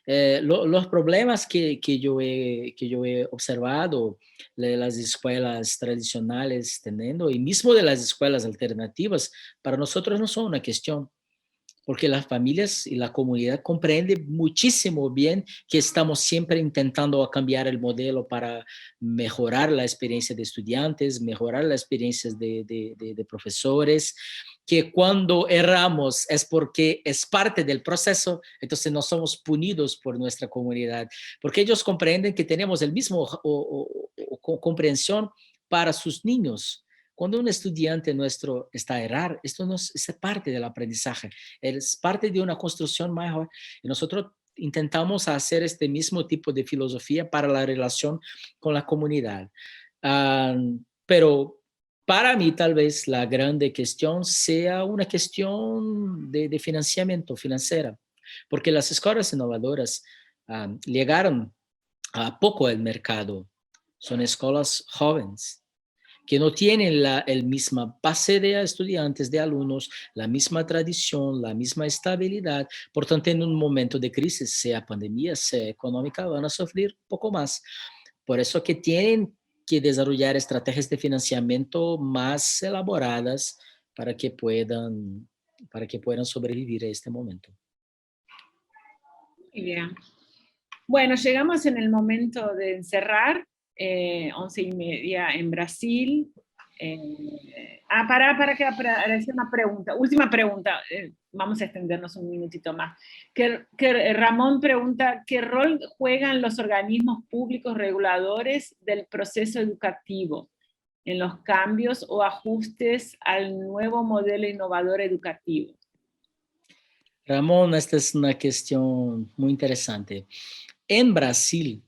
C: Los problemas que yo he observado de las escuelas tradicionales teniendo, y mismo de las escuelas alternativas, para nosotros no son una cuestión, porque las familias y la comunidad comprenden muchísimo bien que estamos siempre intentando cambiar el modelo para mejorar la experiencia de estudiantes, mejorar las experiencias de profesores, que cuando erramos es porque es parte del proceso, entonces no somos punidos por nuestra comunidad, porque ellos comprenden que tenemos el mismo comprensión para sus niños. Cuando un estudiante nuestro está a errar, esto no es parte del aprendizaje, es parte de una construcción mejor. Y nosotros intentamos hacer este mismo tipo de filosofía para la relación con la comunidad. Pero para mí tal vez la grande cuestión sea una cuestión de financiamiento financiera, porque las escuelas innovadoras llegaron a poco al mercado. Son escuelas jóvenes que no tienen el misma base de estudiantes, de alumnos, la misma tradición, la misma estabilidad. Por tanto, en un momento de crisis, sea pandemia, sea económica, van a sufrir un poco más. Por eso que tienen que desarrollar estrategias de financiamiento más elaboradas para que puedan sobrevivir a este momento.
A: Muy bien. Bueno, llegamos en el momento de cerrar, 11:30 en Brasil. Para que aparezca una pregunta, última pregunta, vamos a extendernos un minutito más. Ramón pregunta, ¿qué rol juegan los organismos públicos reguladores del proceso educativo en los cambios o ajustes al nuevo modelo innovador educativo?
C: Ramón, esta es una cuestión muy interesante. En Brasil,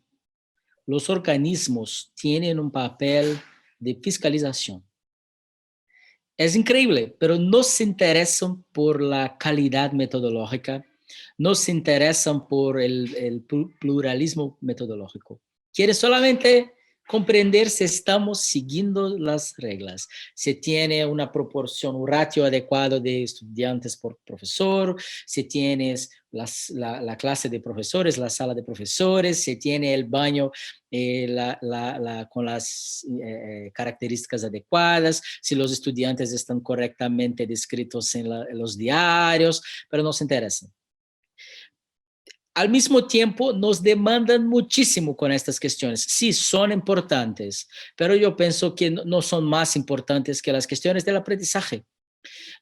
C: los organismos tienen un papel de fiscalización. Es increíble, pero no se interesan por la calidad metodológica, no se interesan por el pluralismo metodológico. Quieren solamente comprender si estamos siguiendo las reglas, si tiene una proporción, un ratio adecuado de estudiantes por profesor, si tienes la clase de profesores, la sala de profesores, si tiene el baño con las características adecuadas, si los estudiantes están correctamente descritos en los diarios, pero no se interesan. Al mismo tiempo, nos demandan muchísimo con estas cuestiones. Sí, son importantes, pero yo pienso que no son más importantes que las cuestiones del aprendizaje.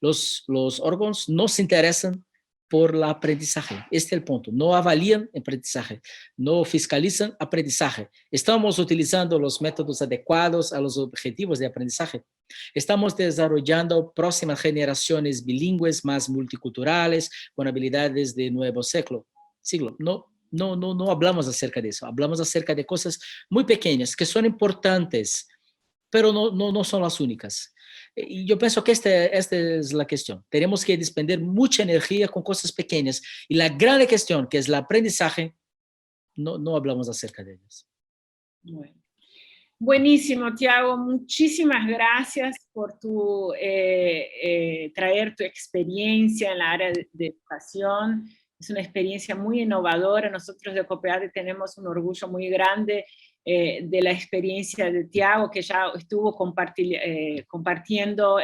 C: Los órganos no se interesan por el aprendizaje. Este es el punto. No avalían aprendizaje, no fiscalizan aprendizaje. Estamos utilizando los métodos adecuados a los objetivos de aprendizaje. Estamos desarrollando próximas generaciones bilingües más multiculturales con habilidades de nuevo siglo. No hablamos acerca de eso. Hablamos acerca de cosas muy pequeñas que son importantes, pero no son las únicas. Y yo pienso que esta es la cuestión. Tenemos que despender mucha energía con cosas pequeñas. Y la gran cuestión, que es el aprendizaje, no hablamos acerca de ellas.
A: Bueno. Buenísimo, Tiago. Muchísimas gracias por traer tu experiencia en la área de educación. Es una experiencia muy innovadora. Nosotros de COPEADE tenemos un orgullo muy grande de la experiencia de Tiago, que ya estuvo compartiendo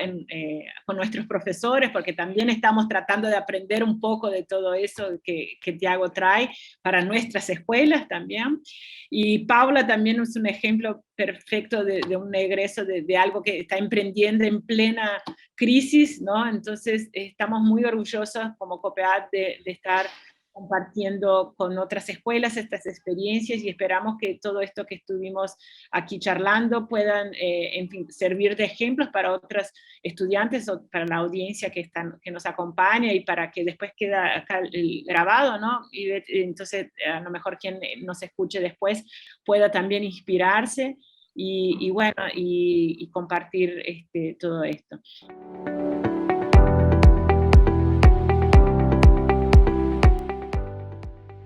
A: con nuestros profesores, porque también estamos tratando de aprender un poco de todo eso que Tiago trae para nuestras escuelas también. Y Paula también es un ejemplo perfecto de un egreso de algo que está emprendiendo en plena crisis, ¿no? Entonces estamos muy orgullosos como COPEAD de estar compartiendo con otras escuelas estas experiencias y esperamos que todo esto que estuvimos aquí charlando puedan, en fin, servir de ejemplos para otros estudiantes o para la audiencia que nos acompaña y para que después queda acá grabado, ¿no? Y entonces a lo mejor quien nos escuche después pueda también inspirarse y bueno, y compartir todo esto.